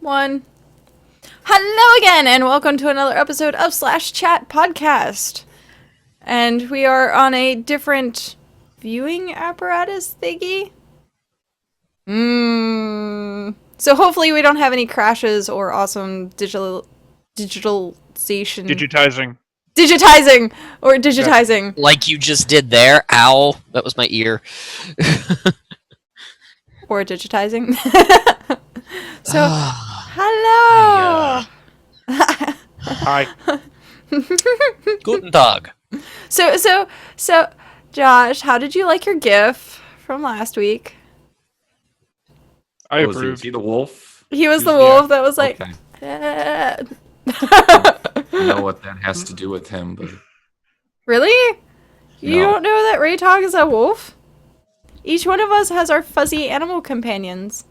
One. Hello again, and welcome to another episode of Slash Chat Podcast. And we are on a different viewing apparatus thingy. So hopefully we don't have any crashes or awesome digitalization. Digitizing. Digitizing. Like you just did there. Ow. That was my ear. Or digitizing. So, hello! Hi. Guten Tag. So, Josh, how did you like your GIF from last week? I Was approved. he the wolf? He was the Yeah. wolf that was like, Okay. "Eh." I don't know what that has to do with him, but Really? You No. don't know that Raytog is a wolf? Each one of us has our fuzzy animal companions.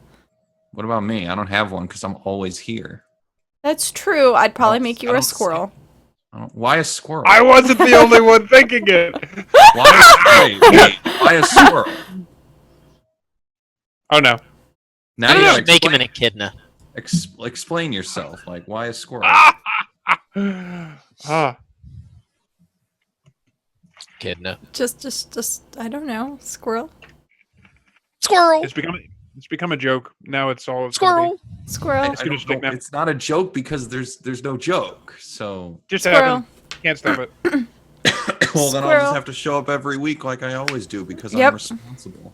what about me? I don't have one because I'm always here. That's true. I'd probably don't- make you I a don't see- squirrel. Why a squirrel? I wasn't the only one thinking it. Why a squirrel? Oh no. Now You you gotta should make him an explain, echidna. explain yourself. Like, why a squirrel? Ah. Echidna. Just, I don't know. Squirrel? Squirrel. It's become a joke. Now it's all it's Squirrel. Squirrel. It's gonna stick now. It's not a joke because there's no joke. So Just Squirrel. happen. Can't stop it. well, then I'll Squirrel. just have to show up every week like I always do because Yep. I'm responsible.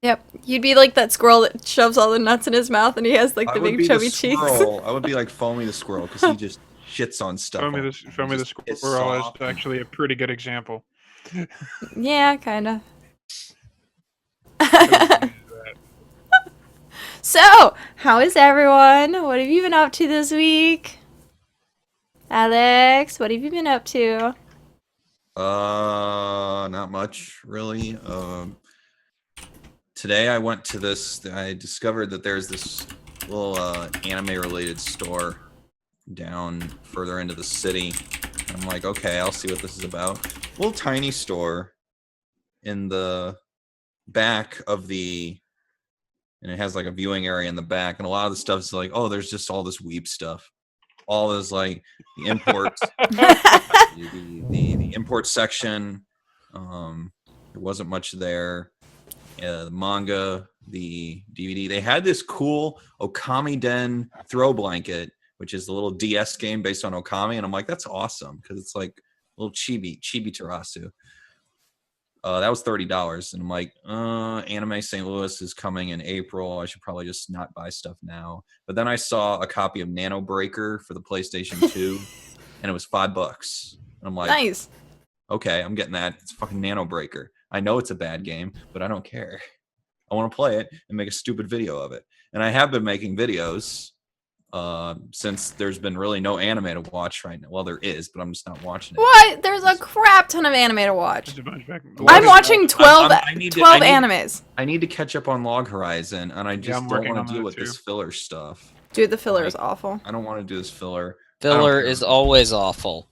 Yep. You'd be like that squirrel that shoves all the nuts in his mouth and he has like I the would big be chubby the cheeks. squirrel. I would be like Foamy the squirrel because he just shits on stuff. Show me the It's squirrel is soft. actually a pretty good example. Yeah, kinda. So, how is everyone? What have you been up to this week? Alex, what have you been up to? Not much really. Today I went to this. I discovered that there's this little anime-related store down further into the city. I'm like, okay, I'll see what this is about. Little tiny store in the back of the, and it has like a viewing area in the back, and a lot of the stuff is like, oh, there's just all this weeb stuff. All this like the imports. the import section, there wasn't much there. The manga, the DVD. They had this cool Okami Den throw blanket, which is a little DS game based on Okami, and I'm like, that's awesome because it's like a little chibi Tarasu. That was $30, and I'm like, Anime St. Louis is coming in April. I should probably just not buy stuff now. But then I saw a copy of Nano Breaker for the PlayStation 2, and it was $5. And I'm like, Nice. okay, I'm getting that. It's fucking Nano Breaker. I know it's a bad game, but I don't care. I want to play it and make a stupid video of it. And I have been making videos since there's been really no anime to watch right now. Well, there is, but I'm just not watching it. What? There's a crap ton of anime to watch. There's a bunch back- I'm watching 12, I need to- 12 I need- animes. I need to catch up on Log Horizon, and I just I'm don't working want on to deal that with this too. filler stuff. Dude, the filler is awful. I don't want to do this filler. Filler care. is always awful.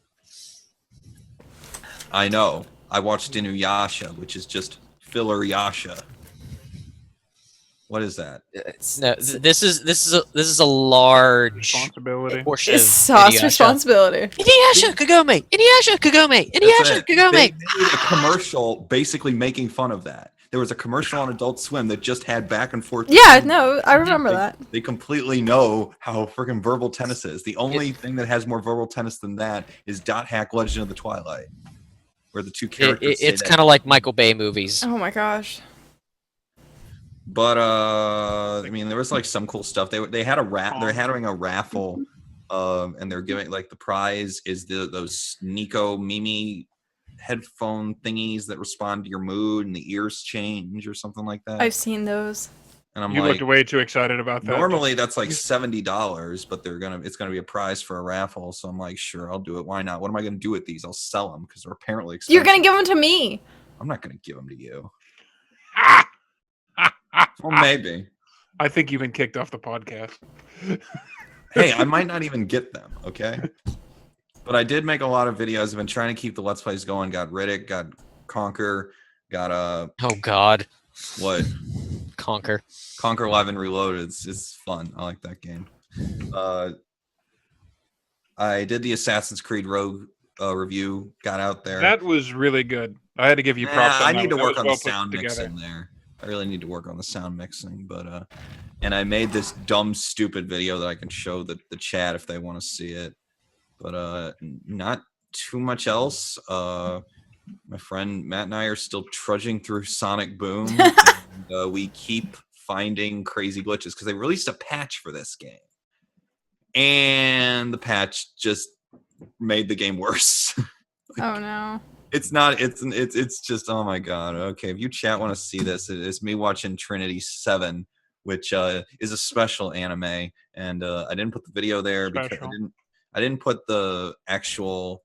I know. I watched Inuyasha, which is just filler Yasha. What is that? No, this is a large Responsibility. portion It's of sauce Inuyasha. responsibility. Inuyasha Kagome. Inuyasha Kagome. That's Inuyasha it. Kagome. They made a commercial basically making fun of that. There was a commercial on Adult Swim that just had back and forth. Yeah, no, I remember that. They completely know how freaking verbal tennis is. The only thing that has more verbal tennis than that is Dot Hack Legend of the Twilight, where the two characters. It's kind of like Michael Bay movies. Oh my gosh. But I mean, there was like some cool stuff. They had they're having a raffle, and they're giving like the prize is those Nico Mimi headphone thingies that respond to your mood and the ears change or something like that. I've seen those. And I'm You like, looked way too excited about that. normally that's like $70, but it's gonna be a prize for a raffle. So I'm like, sure, I'll do it. Why not? What am I gonna do with these? I'll sell them because they're apparently expensive. You're gonna give them to me. I'm not gonna give them to you. Ah! Well, maybe. I think you've been kicked off the podcast. Hey, I might not even get them, okay? But I did make a lot of videos. I've been trying to keep the Let's Plays going. Got Riddick, got Conquer, got Oh God, what? Conquer. Conquer Live and Reloaded. It's fun. I like that game. I did the Assassin's Creed Rogue review. Got out there. That was really good. I had to give you props. I on need that to one. That work was on well the put sound together. mixing there. I really need to work on the sound mixing, but and I made this dumb, stupid video that I can show the chat if they want to see it. But not too much else. My friend Matt and I are still trudging through Sonic Boom. And, we keep finding crazy glitches because they released a patch for this game, and the patch just made the game worse. Oh no. It's not. It's just. Oh my god. Okay, if you chat want to see this, it's me watching Trinity 7, which is a special anime, and I didn't put the video there because Special. I didn't put the actual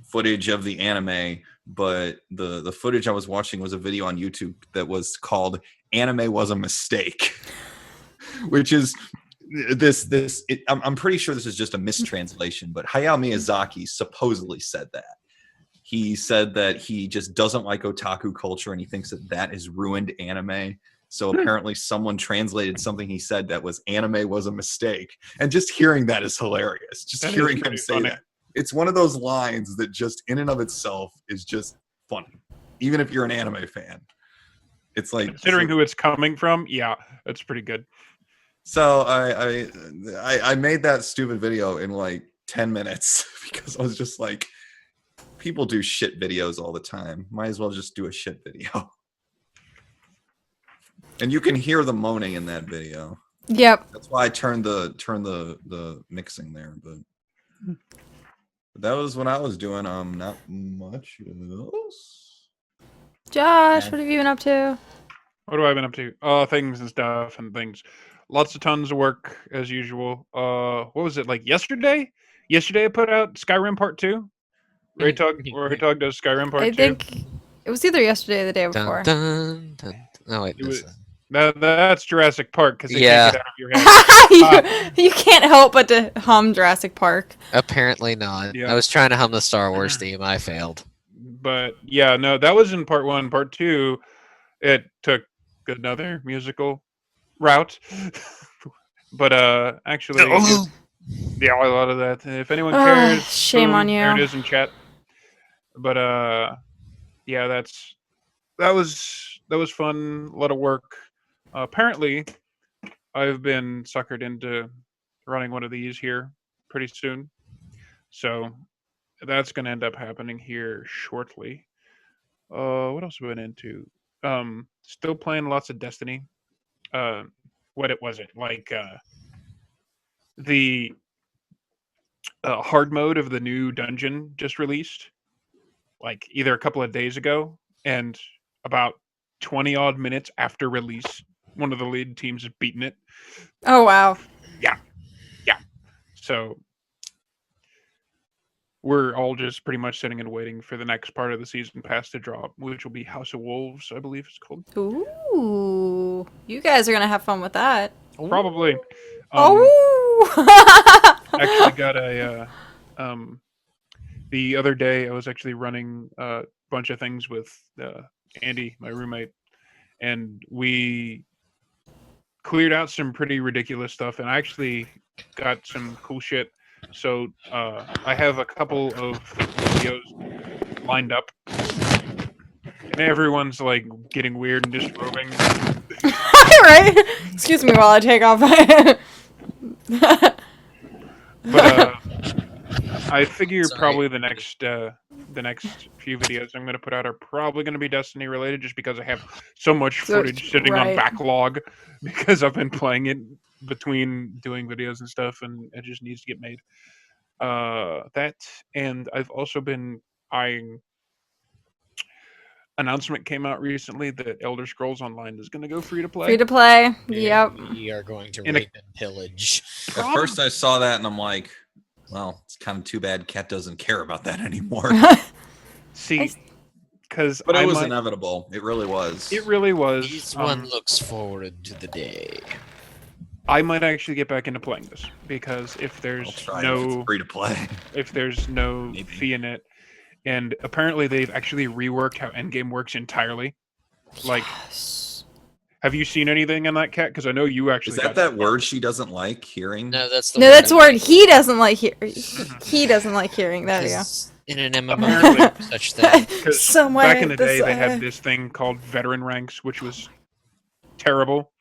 footage of the anime, but the footage I was watching was a video on YouTube that was called "Anime Was a Mistake," which is I'm pretty sure this is just a mistranslation, but Hayao Miyazaki supposedly said that. He said that he just doesn't like otaku culture and he thinks that has ruined anime. So apparently someone translated something he said that was "anime was a mistake." And just hearing that is hilarious. Just That is hearing him pretty say funny. that. It's one of those lines that just in and of itself is just funny. Even if you're an anime fan. It's like Considering who it's coming from, yeah, that's pretty good. so I made that stupid video in like 10 minutes because I was just like, people do shit videos all the time. Might as well just do a shit video. And you can hear the moaning in that video. Yep. That's why I turned the mixing there. But that was what I was doing. Not much else. Josh, what have you been up to? What have I been up to? Things and stuff and things. Lots of tons of work as usual. What was it like yesterday? Yesterday I put out Skyrim Part 2. Raytog does Skyrim Part 2. I think it was either yesterday or the day before. Dun, dun, dun. Oh wait, It was- this is- That's Jurassic Park because they Yeah. can't get out of your head. you can't help but to hum Jurassic Park. apparently not. Yeah. I was trying to hum the Star Wars theme. I failed. But yeah, no, that was in Part 1. Part 2, it took another musical route. But actually, yeah, a lot of that. If anyone Ah, cares, shame boom, on you. There it is in chat. But yeah, that was fun. A lot of work. Apparently, I've been suckered into running one of these here pretty soon, so that's going to end up happening here shortly. What else have I been into? Still playing lots of Destiny. What was it like? The hard mode of the new dungeon just released, like either a couple of days ago, and about 20 odd minutes after release, one of the lead teams has beaten it. Oh wow. So we're all just pretty much sitting and waiting for the next part of the season pass to drop, which will be House of Wolves, I believe it's called. Ooh, you guys are gonna have fun with that. Probably. Oh. Actually got a the other day I was actually running a bunch of things with Andy, my roommate, and we cleared out some pretty ridiculous stuff and I actually got some cool shit. So I have a couple of videos lined up and everyone's like getting weird and disrobing. Right. Excuse me while I take off my. But I figure Sorry. probably the next few videos I'm going to put out are probably going to be Destiny related, just because I have so much So- footage sitting on right. backlog because I've been playing it between doing videos and stuff, and it just needs to get made. That, and I've also been eyeing. Announcement came out recently that Elder Scrolls Online is going to go free to play. Free to play. Yeah, Yep. We are going to In a- rape and pillage. At first I saw that and I'm like, well, it's kind of too bad Cat doesn't care about that anymore. See, because But it was inevitable. It really was. It really was. Each one looks forward to the day. I might actually get back into playing this because if I'll there's try it if no it's free to play. if there's no Maybe. fee in it, and apparently they've actually reworked how Endgame works entirely. Like Yes. Have you seen anything in that, Cat? Because I know you actually. Is that got word she doesn't like hearing? No, that's the No, word. that's a word he doesn't like he doesn't like hearing. There you go. 'Cause in an MMO, Apparently. there's no such thing. Because Somewhere back in the this, day, they had this thing called veteran ranks, which was terrible.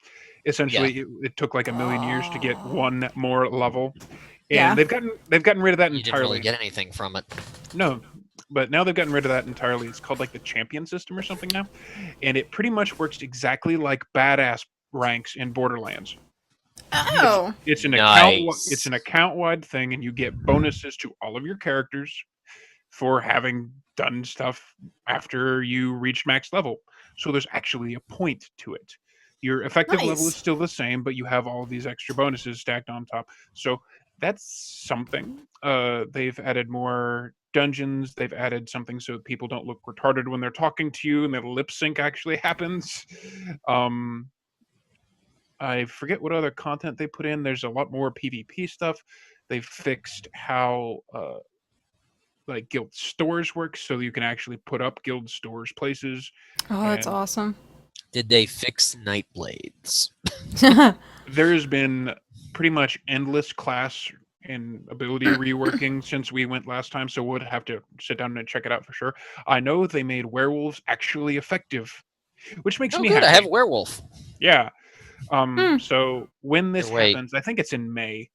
Essentially, it took like a million years to get one more level, and Yeah. they've gotten rid of that You didn't entirely. really get anything from it. No, but now they've gotten rid of that entirely. It's called like the champion system or something now, and it pretty much works exactly like badass ranks in Borderlands. Oh. It's an Nice. it's an account wide thing, and you get bonuses to all of your characters for having done stuff after you reach max level. So there's actually a point to it. Your effective level Nice. is still the same, but you have all of these extra bonuses stacked on top. So that's something. They've added more dungeons. They've added something so people don't look retarded when they're talking to you, and that lip sync actually happens. I forget what other content they put in. There's a lot more PvP stuff. They've fixed how like guild stores work, so you can actually put up guild stores places. Oh, that's And awesome. Did they fix Nightblades? there's been pretty much endless class and ability reworking since we went last time, so we'll have to sit down and check it out for sure. I know they made werewolves actually effective, which makes Oh, me good. happy. I have a werewolf. Yeah. Hmm. So when this Wait. happens, I think it's in May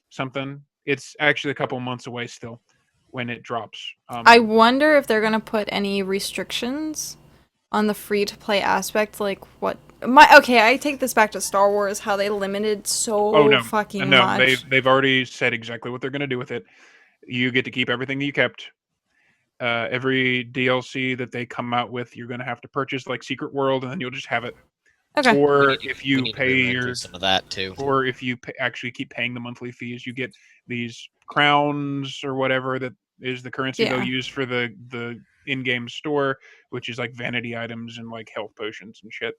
something. It's actually a couple months away still when it drops. I wonder if they're gonna put any restrictions on the free to play aspect, like what okay, I take this back to Star Wars, how they limited so Oh no, fucking no, much. they've already said exactly what they're going to do with it. You get to keep everything that you kept. Every DLC that they come out with, you're going to have to purchase, like Secret World, and then you'll just have it. Okay. Or We if you need to pay move into your, some of that too. or if you actually keep paying the monthly fees, you get these crowns or whatever that is the currency they'll Yeah. use for the in-game store, which is like vanity items and like health potions and shit.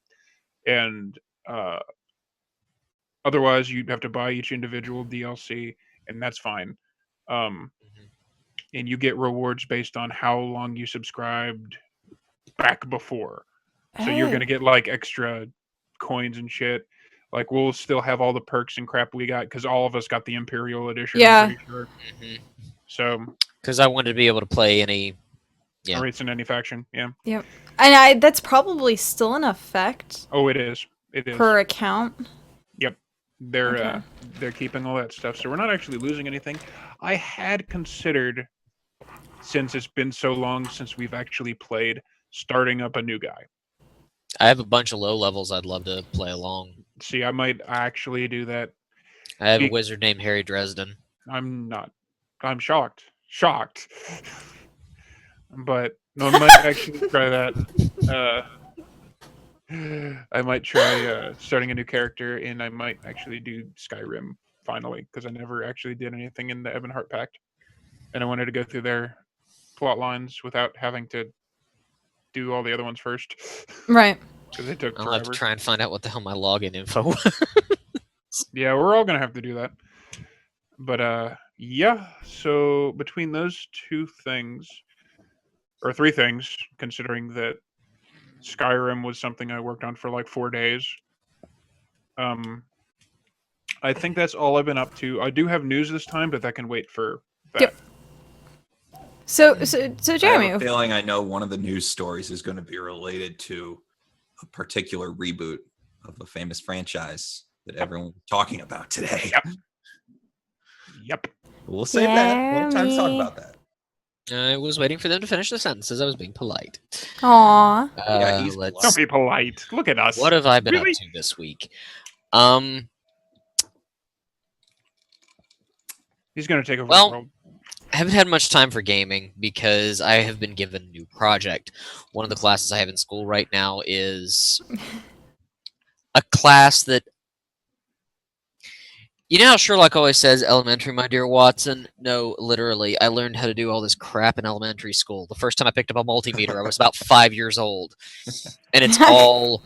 And otherwise, you'd have to buy each individual DLC, and that's fine. Um, Mhm. and you get rewards based on how long you subscribed back before. So you're Oh. gonna get like extra coins and shit. Like we'll still have all the perks and crap we got because all of us got the Imperial Edition. Yeah. I'm pretty sure. Mhm. So Because I wanted to be able to play any. Yeah. rates in any faction. Yeah. And that's probably still in effect Oh, it is. It is. per account. They're Okay. keeping all that stuff, so we're not actually losing anything. I had considered, since it's been so long since we've actually played, starting up a new guy. I have a bunch of low levels I'd love to play along. See, I might actually do that. I have a Ye- wizard named Harry Dresden. I'm not. I'm shocked. Shocked. But no, I might actually try that. I might try starting a new character, and I might actually do Skyrim finally, because I never actually did anything in the Ebonheart Pact, and I wanted to go through their plot lines without having to do all the other ones first, Right. because it took I'll have to forever. try and find out what the hell my login info was. Yeah, we're all gonna have to do that. But yeah. So between those two things, or three things, considering that Skyrim was something I worked on for like 4 days. I think that's all I've been up to. I do have news this time, but that can wait for that. Yep. So I have Jeremy, a feeling I know one of the news stories is going to be related to a particular reboot of a famous franchise that everyone's talking about today. Yep. Yep. We'll save that. We'll have time to talk Jeremy. about that. I was waiting for them to finish the sentences. I was being polite. aw, Yeah, he's Let's. Don't be polite. Look at us. What have I been Really? up to this week? He's gonna take over Well, the world. I haven't had much time for gaming because I have been given a new project. One of the classes I have in school right now is a class that. You know how Sherlock always says, "Elementary, my dear Watson"? No, literally, I learned how to do all this crap in elementary school. The first time I picked up a multimeter, I was about 5 years old, and it's all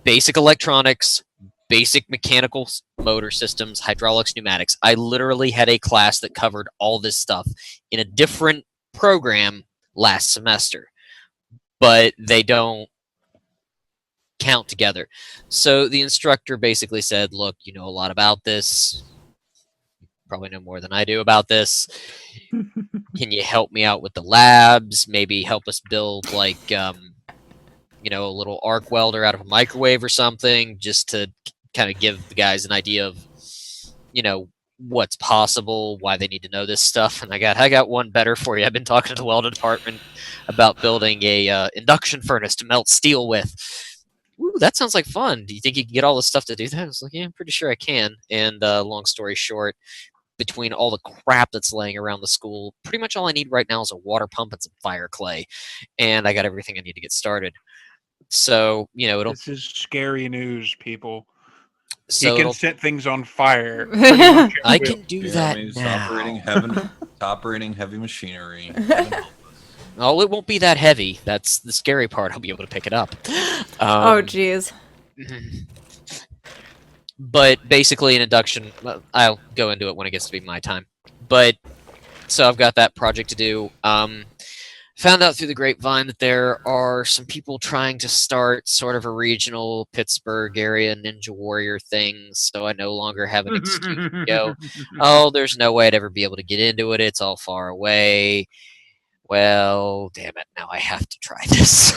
basic electronics, basic mechanical motor systems, hydraulics, pneumatics. I literally had a class that covered all this stuff in a different program last semester, but they don't count together. So the instructor basically said, look, you know a lot about this. Probably know more than I do about this. Can you help me out with the labs? Maybe help us build like a little arc welder out of a microwave or something, just to kind of give the guys an idea of what's possible, why they need to know this stuff. And I got one better for you. I've been talking to the welding department about building a induction furnace to melt steel with. Ooh, that sounds like fun. Do you think you can get all this stuff to do that? I was like, yeah, I'm pretty sure I can. And long story short, between all the crap that's laying around the school, pretty much all I need right now is a water pump and some fire clay, and I got everything I need to get started. So This is scary news, people. so He can it'll set things on fire. pretty much at I will. can do Yeah, that I mean, it's now. operating heavy machinery. Oh, it won't be that heavy. That's the scary part. I'll be able to pick it up. Oh, jeez. But basically, an induction. I'll go into it when it gets to be my time. But so I've got that project to do. Found out through the grapevine that there are some people trying to start sort of a regional Pittsburgh area Ninja Warrior thing. So I no longer have an excuse to go, oh, there's no way I'd ever be able to get into it. It's all far away. Well, damn it. Now I have to try this.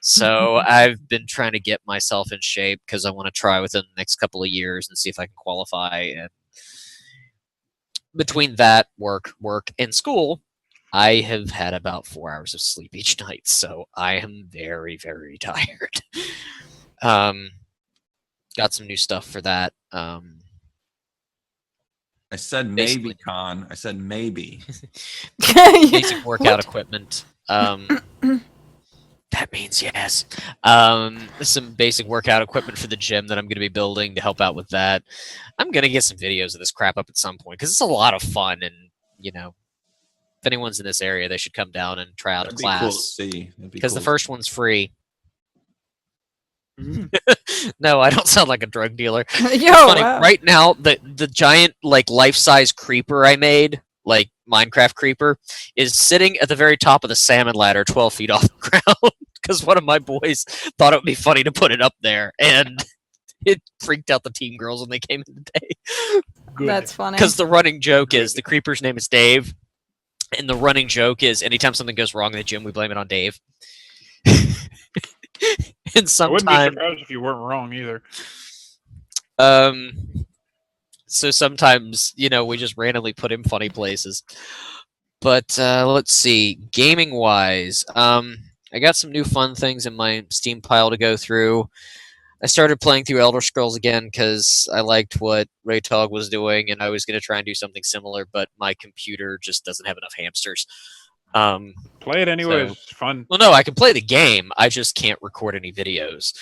So I've been trying to get myself in shape because I want to try within the next couple of years and see if I can qualify. And between that, work, and school, I have had about 4 hours of sleep each night. So I am very, very tired. Got some new stuff for that. I said Basically. maybe, Con. I said maybe. Basic workout equipment. That means yes. Some basic workout equipment for the gym that I'm going to be building to help out with that. I'm going to get some videos of this crap up at some point because it's a lot of fun. And, if anyone's in this area, they should come down and try out That'd a be cool to class. see. Because the first one's free. No, I don't sound like a drug dealer. Yo, Funny, wow. right now, the giant, life-size creeper I made, Minecraft creeper, is sitting at the very top of the salmon ladder 12 feet off the ground because one of my boys thought it would be funny to put it up there, and it freaked out the team girls when they came in today. Good. That's funny. Because the running joke is the creeper's name is Dave, and the running joke is anytime something goes wrong in the gym, we blame it on Dave. And I wouldn't be sometimes, surprised if you weren't wrong either. so sometimes, we just randomly put him funny places. But let's see, gaming wise, I got some new fun things in my Steam pile to go through. I started playing through Elder Scrolls again because I liked what Raytog was doing, and I was going to try and do something similar, but my computer just doesn't have enough hamsters. Play it anyway. So- It's fun. Well, no, I can play the game. I just can't record any videos,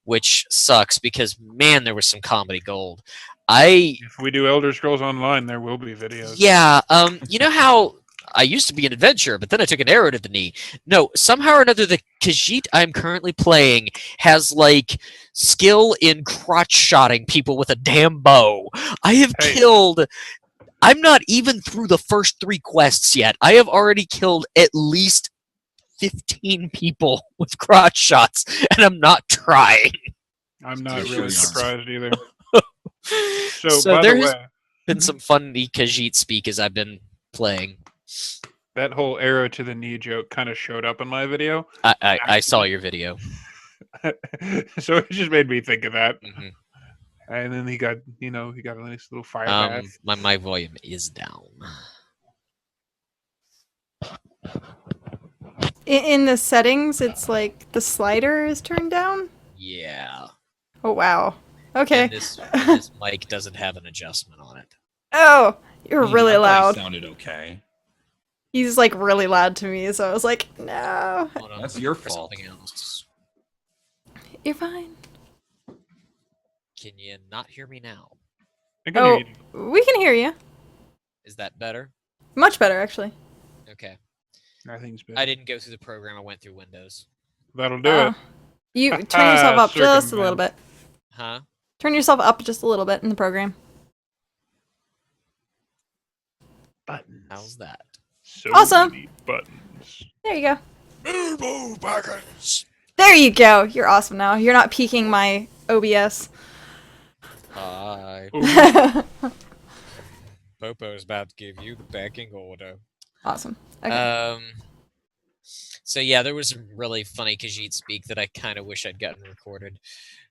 which sucks because, man, there was some comedy gold. If we do Elder Scrolls Online, there will be videos. Yeah, you know how I used to be an adventurer, but then I took an arrow to the knee. No, somehow or another, the Khajiit I'm currently playing has, skill in crotch-shotting people with a damn bow. I have Hey. killed... I'm not even through the first 3 quests yet. I have already killed at least 15 people with crotch shots, and I'm not trying. I'm not You're really sure. surprised either. So, So by there the has way, been some funny Khajiit speak as I've been playing. that whole arrow to the knee joke kind of showed up in my video. I saw your video. So it just made me think of that. hmm And then he got a nice little fire bath. my volume is down. In the settings, it's like the slider is turned down. Yeah. Oh wow. Okay. And this mic doesn't have an adjustment on it. Oh, you're really I thought he loud. sounded okay. He's really loud to me, so I was like, no, Hold on, That's your for fault. something else. you're fine. Can you not hear me now? I can Oh, hear you. we can hear you. Is that better? Much better, actually. Okay. I think it's I better. didn't go through the program. I went through Windows. That'll do Oh. it. You turn yourself up just a little Circumvent. bit. Huh? Turn yourself up just a little bit in the program. Buttons. How's that? So Awesome. many buttons. There you go. Turbo buttons. There you go. You're awesome now. You're not peeking my OBS. Hi. Popo's about to give you the pecking order. Awesome. Okay. So yeah, there was some really funny Khajiit speak that I kind of wish I'd gotten recorded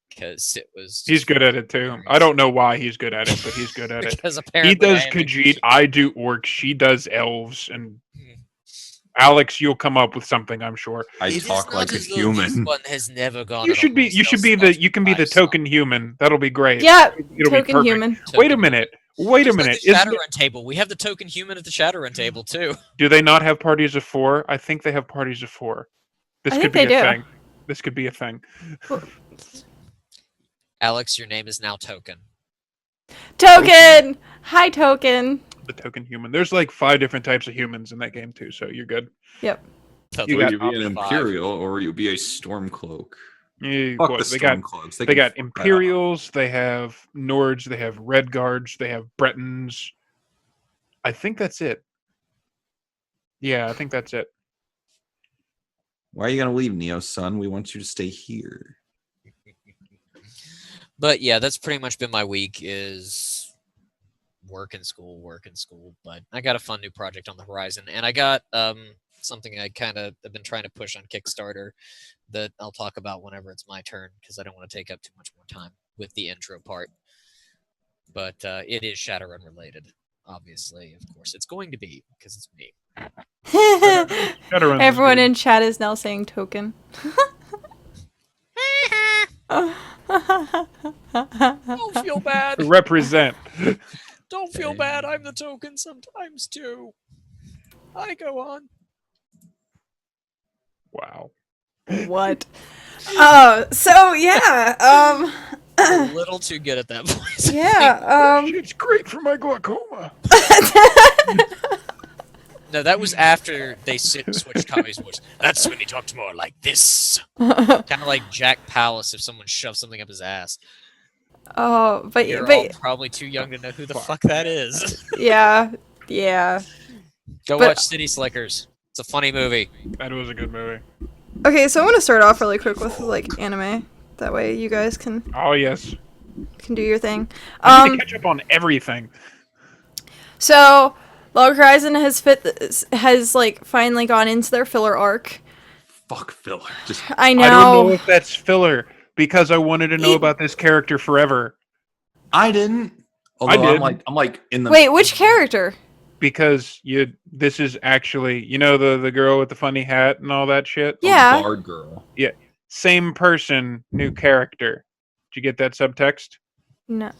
because it was. He's good at it too. I don't know why he's good at it, but he's good at it. Because apparently He does I am a Khajiit, I do orcs, she does elves, and Alex, you'll come up with something, I'm sure. I It is talk not like a as though This human. one has never gone. You on a should be wholesale you can be the lifestyle. token human. That'll be great. Yeah, It'll be token perfect. human. Wait a Token minute. Wait a Just like minute. the Isn't it- Shadowrun table. We have the token human at the Shadowrun table too. do they not have parties of 4? I think they have parties of 4. This I could think be they a do. thing. This could be a thing. Alex, your name is now Token. Token! Hi, Token. The token human. There's like 5 different types of humans in that game too, so you're good. Yep. So You Will got you be an top five. Imperial or will you be a Stormcloak? Yeah, Fuck what, the they got Stormcloaks. they can got fuck that up. Imperials, they have Nords, they have Red Guards, they have Bretons. I think that's it. Yeah, I think that's it. Why are you gonna leave, Neo son? We want you to stay here. But yeah, that's pretty much been my week is work and school. But I got a fun new project on the horizon, and I got something I kind of have been trying to push on Kickstarter that I'll talk about whenever it's my turn because I don't want to take up too much more time with the intro part. But it is Shadowrun related, obviously. Of course, it's going to be because it's me. Shadowrun's Everyone good. in chat is now saying token. Don't feel bad. Represent. Don't feel bad. I'm the token sometimes too. I go on. Wow. What? Oh, so yeah, A little too good at that voice. yeah, It's great for my glaucoma. No, that was after they switched Kami's voice. That's when he talked more like this. um, Kind of like Jack Palance if someone shoved something up his ass. oh, but You're all but probably too young to know who the fuck that is. yeah. Go But- watch City Slickers. It's a funny movie. That was a good movie. Okay, so I'm gonna start off really quick with like anime. That way you guys can Oh yes. do your thing. I need to catch up on everything. So Log Horizon has like finally gone into their filler arc. Fuck filler. Just I I don't know know. if that's filler because I wanted to know about this character forever. I didn't. Although did. I'm like in the Wait, which character? Because this is actually the girl with the funny hat and all that shit. Yeah. Bard girl. Same person, new character. Did you get that subtext? No.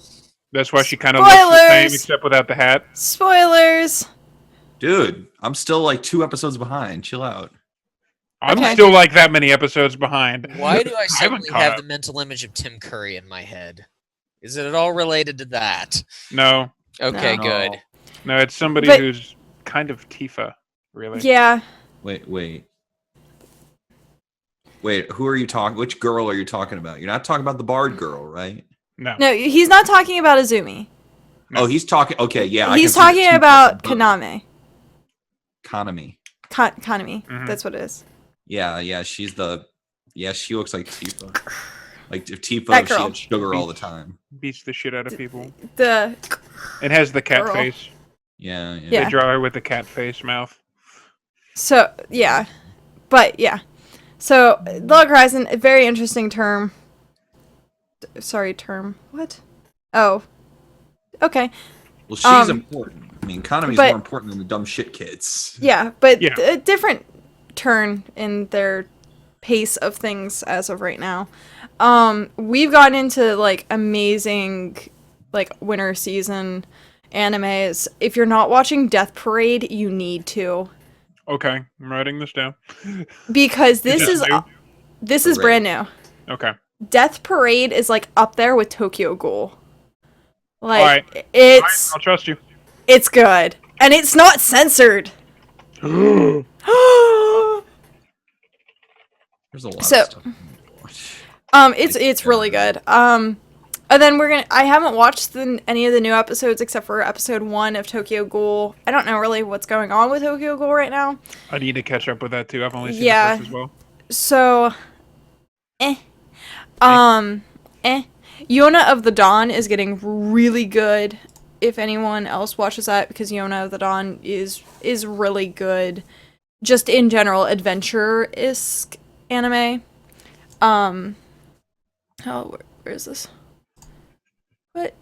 That's why she kind of looks the same Spoilers! except without the hat. Spoilers. Dude, I'm still like 2 episodes behind. Chill out. I'm Okay. still like that many episodes behind. Why do I haven't suddenly caught have up. the mental image of Tim Curry in my head? Is it at all related to that? No, Okay, No. good. no, it's somebody But- who's kind of Tifa, really. Yeah. Wait. Who are you talking? Which girl are you talking about? You're not talking about the Bard girl, right? No. No, he's not talking about Azumi. No. Oh, he's talking. Okay, yeah. I He's can see the talking two about different Kaname. Kaname. Kaname. Mhm. That's what it is. Yeah. She's the. Yeah, she looks like Tifa. Like if Tifa, That if she girl. had sugar all the time. Beats the shit out of people. The It has the cat Girl. face. Yeah. Yeah. They draw her with the cat face mouth. so yeah, but yeah. So Log Horizon, a very interesting term. Sorry, term. What? Oh. Okay. Well, she's Um, important. I mean, Kaname's but- more important than the dumb shit kids. Yeah, but Yeah. a different turn in their pace of things as of right now. We've gotten into like amazing like winter season animes. If you're not watching Death Parade, you need to Okay, I'm writing this down. because this is new? this is Parade. brand new. Okay. Death Parade is like up there with Tokyo Ghoul. Like Alright. it's I'll trust you. it's good and it's not censored. There's a lot So- of stuff. to watch. It's really good. And then I haven't watched any of the new episodes except for episode 1 of Tokyo Ghoul. I don't know really what's going on with Tokyo Ghoul right now. I need to catch up with that too. I've only seen Yeah. the first as well. So, Eh. Yona of the Dawn is getting really good. If anyone else watches that, because Yona of the Dawn is really good. Just in general, adventure-esque anime. Oh, where is this? What?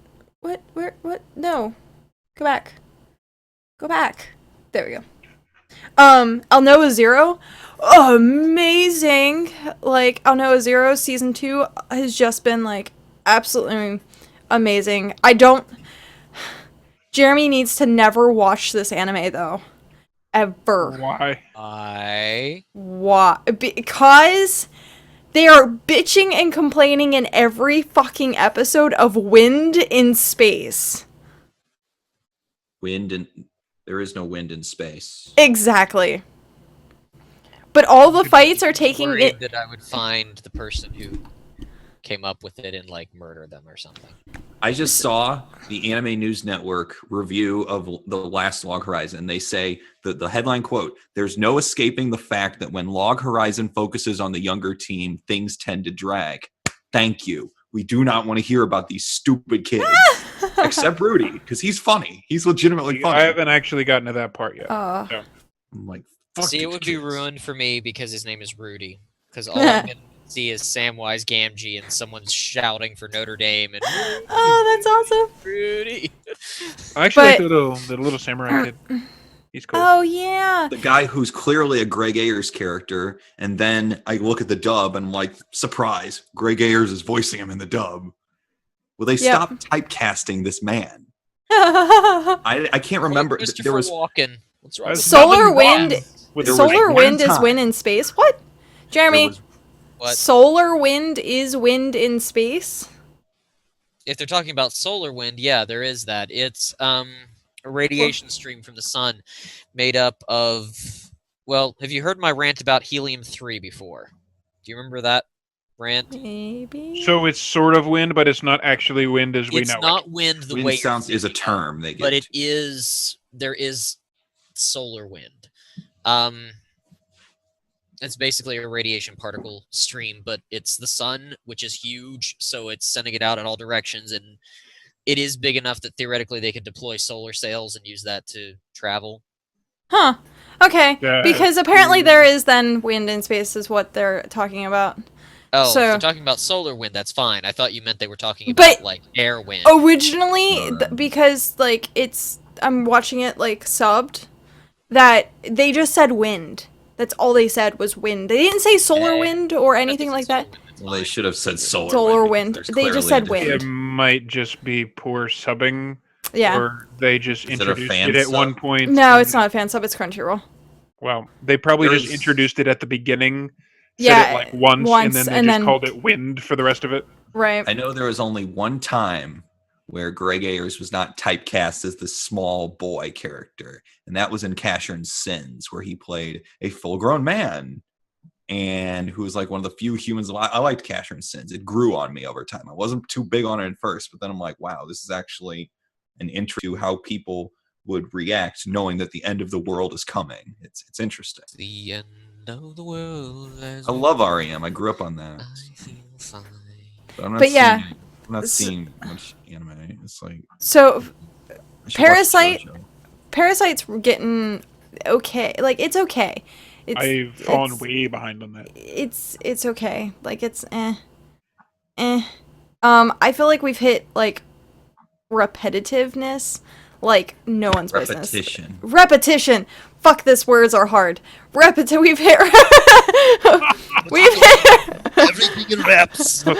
No. Go back. There we go. Alnoa Zero. Amazing. Like, Alnoa Zero Season 2 has just been, like, absolutely amazing. Jeremy needs to never watch this anime, though. Ever. Why? Why? Because they are bitching and complaining in every fucking episode of wind in space. There is no wind in space. Exactly. But all the fights are taking Worried it. that I would find the person who came up with it and like murder them or something. I just saw the Anime News Network review of the last Log Horizon. They say that the headline quote, "There's no escaping the fact that when Log Horizon focuses on the younger team, things tend to drag. Thank you. We do not want to hear about these stupid kids." Except Rudy, because he's funny. He's legitimately funny. I haven't actually gotten to that part yet. I'm like, fuck See, it these would be kids. ruined for me because his name is Rudy. Because all I'm gonna see is Samwise Gamgee and someone's shouting for Notre Dame and Oh, that's awesome. Rudy. I actually like But- the little samurai kid. He's cool. Oh, yeah. The guy who's clearly a Greg Ayers character, and then I look at the dub and I'm like, surprise, Greg Ayers is voicing him in the dub. Will they Yep. stop typecasting this man? I can't remember. Christopher There was Walken. What's wrong? That's with Solar nothing Wind- wrong with There the was Solar one wind is time- wind in space? What? Jeremy, there was- What? solar wind is wind in space? If they're talking about solar wind, yeah, there is that. It's a radiation stream from the sun made up of. Well, have you heard my rant about helium-3 before? Do you remember that rant? Maybe. So it's sort of wind, but it's not actually wind as we It's know not wind the wind way sounds you're is a thinking of, term they get. but it is. There is solar wind. It's basically a radiation particle stream, but it's the sun, which is huge, so it's sending it out in all directions, and it is big enough that theoretically they could deploy solar sails and use that to travel. Huh. Okay. Yeah. Because apparently there is then wind in space is what they're talking about. Oh, So- if they're talking about solar wind, that's fine. I thought you meant they were talking But- about like air wind. Originally, No. because like I'm watching it like subbed, that they just said wind. That's all they said was wind. They didn't say solar Okay. wind or If anything it's like solar that. wind, it's Well, they fine. should have said solar, Solar wind. wind. There's They just clearly said a wind. It difference. might just be poor subbing, Yeah. or they just Is it a introduced fan it at sub? one point. No, and- it's not a fan sub. It's Crunchyroll. Well, they probably just There's- introduced it at the beginning. Said Yeah, it like once, once, and then they and just then- called it wind for the rest of it. Right. I know there was only one time where Greg Ayers was not typecast as the small boy character, and that was in Casshern's Sins, where he played a full-grown man, and who was like one of the few humans. I liked Casshern's Sins. It grew on me over time. I wasn't too big on it at first, but then I'm like, wow, this is actually an intro to how people would react knowing that the end of the world is coming. It's interesting. The end of the world. I love REM. I grew up on that. I feel fine. But I'm not But yeah. seeing, I'm not S- seeing much anime. It's like So I should watch Parasite- JoJo. Parasite's getting okay. Like it's okay. I've fallen it's- way behind on that. It's okay. Like it's eh. I feel like we've hit like repetitiveness like no one's business. Repetition. Repetition. Fuck this, words are hard. We've hit we've hit Everything in reps. we've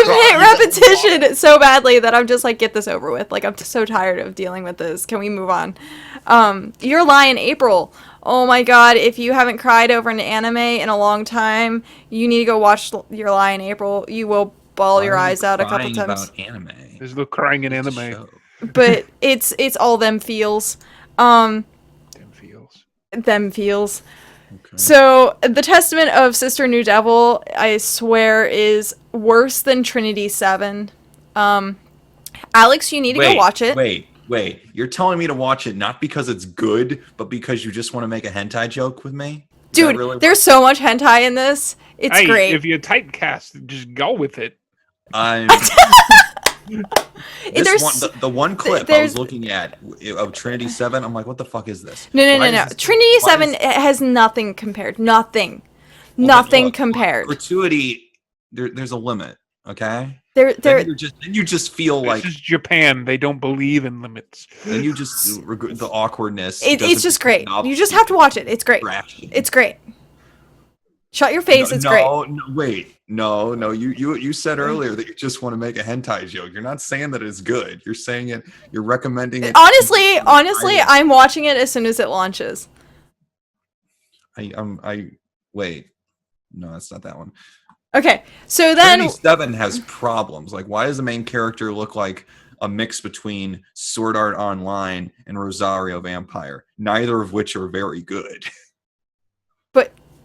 hit repetition so badly that I'm just like, get this over with. Like I'm so tired of dealing with this. Can we move on? Your Lie in April. Oh my god, if you haven't cried over an anime in a long time, you need to go watch Your Lie in April. You will bawl Why your are you eyes out a couple crying times. About anime. There's the crying in It's a anime. show. But it's all them feels. Damn feels. Them feels. Okay. So the Testament of Sister New Devil, I swear, is worse than Trinity 7. Alex, you need to go watch it. Wait. You're telling me to watch it not because it's good, but because you just want to make a hentai joke with me? Dude, really there's so much hentai in this. It's Hey, great. if you typecast, just go with it. I'm There's- the one clip I there's- was looking at of Trinity 7. I'm like, what the fuck is this? No. Why is this- Trinity why 7 is- has nothing compared. Nothing. Well, Nothing look, compared. Gratuity. There's a limit. Okay. There. Then you just feel like This is Japan. They don't believe in limits. then you just the awkwardness. It's doesn't just great. stop You just have to watch it. It's great. crashing. It's great. Shut your face. It's great. No, wait. No. You said earlier that you just want to make a hentai joke. You're not saying that it's good. You're saying it. You're recommending it. Honestly, I'm watching it as soon as it launches. I wait. No, that's not that one. Okay, so then 37 has problems. Like, why does the main character look like a mix between Sword Art Online and Rosario Vampire? Neither of which are very good.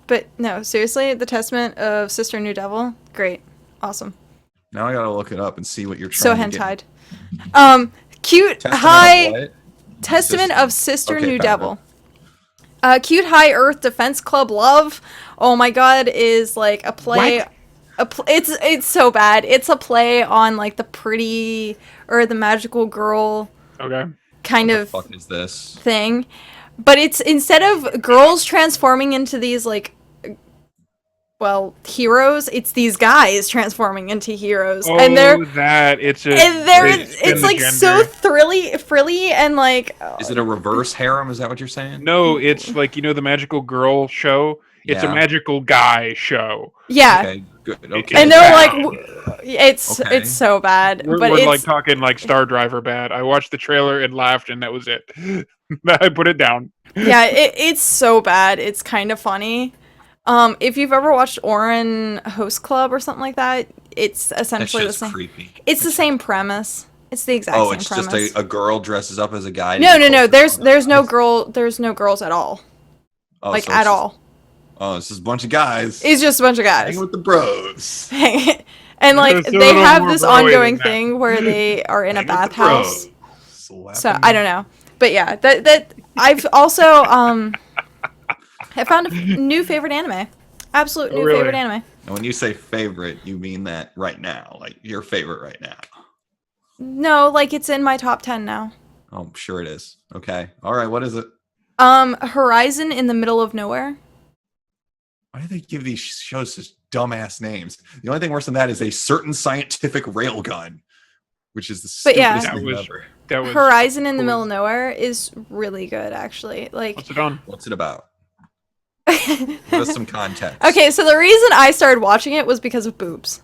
but no, seriously, the Testament of Sister New Devil, great, awesome, Now I gotta look it up and see what you're so trying to get. hentai. Cute Testament of high what? Testament of Sister Okay, New found Devil. Cute High Earth Defense Club Love. Oh my god, is like a play. It's so bad. It's a play on like the pretty or the magical girl Okay. kind What the of fuck is this? thing, but it's instead of girls transforming into these like, well, heroes, it's these guys transforming into heroes, Oh, and they're it's it's like so frilly and like. Is it a reverse harem? Is that what you're saying? No, it's like the magical girl show. It's a Yeah. magical guy show. Yeah. Okay, good. Okay. And they're Yeah. like, it's Okay. it's so bad, We're, but we're it's like talking like Star Driver bad. I watched the trailer and laughed, and that was it. I put it down. yeah, it's so bad. It's kind of funny. If you've ever watched Orin Host Club or something like that, it's That's essentially the just same. creepy. It's the same premise. It's the exact Oh, same it's premise. just a girl dresses up as a guy. No. There's no girl. girl. There's no girls at all. Oh, Like so at it's just- all. Oh, it's just a bunch of guys. It's just a bunch of guys. Hanging with the bros. And like There's a they little have more this bro-y than ongoing that. thing where they are in a Hanging with the bathhouse. bros. Slapping So I don't know, but yeah, that I've also I found a new favorite anime, absolute Oh, new really? favorite anime. And when you say favorite, you mean that right now, like your favorite right now. No, like it's in my top 10 now. Oh, I'm sure it is. Okay. All right. What is it? Horizon in the Middle of Nowhere. Why do they give these shows such dumbass names? The only thing worse than that is a certain scientific railgun, which is the But yeah. stupidest thing That was- ever. That was Horizon in the cool. Middle of Nowhere is really good, actually. Like, What's it on? What's it about? Give us some context. okay, so the reason I started watching it was because of boobs.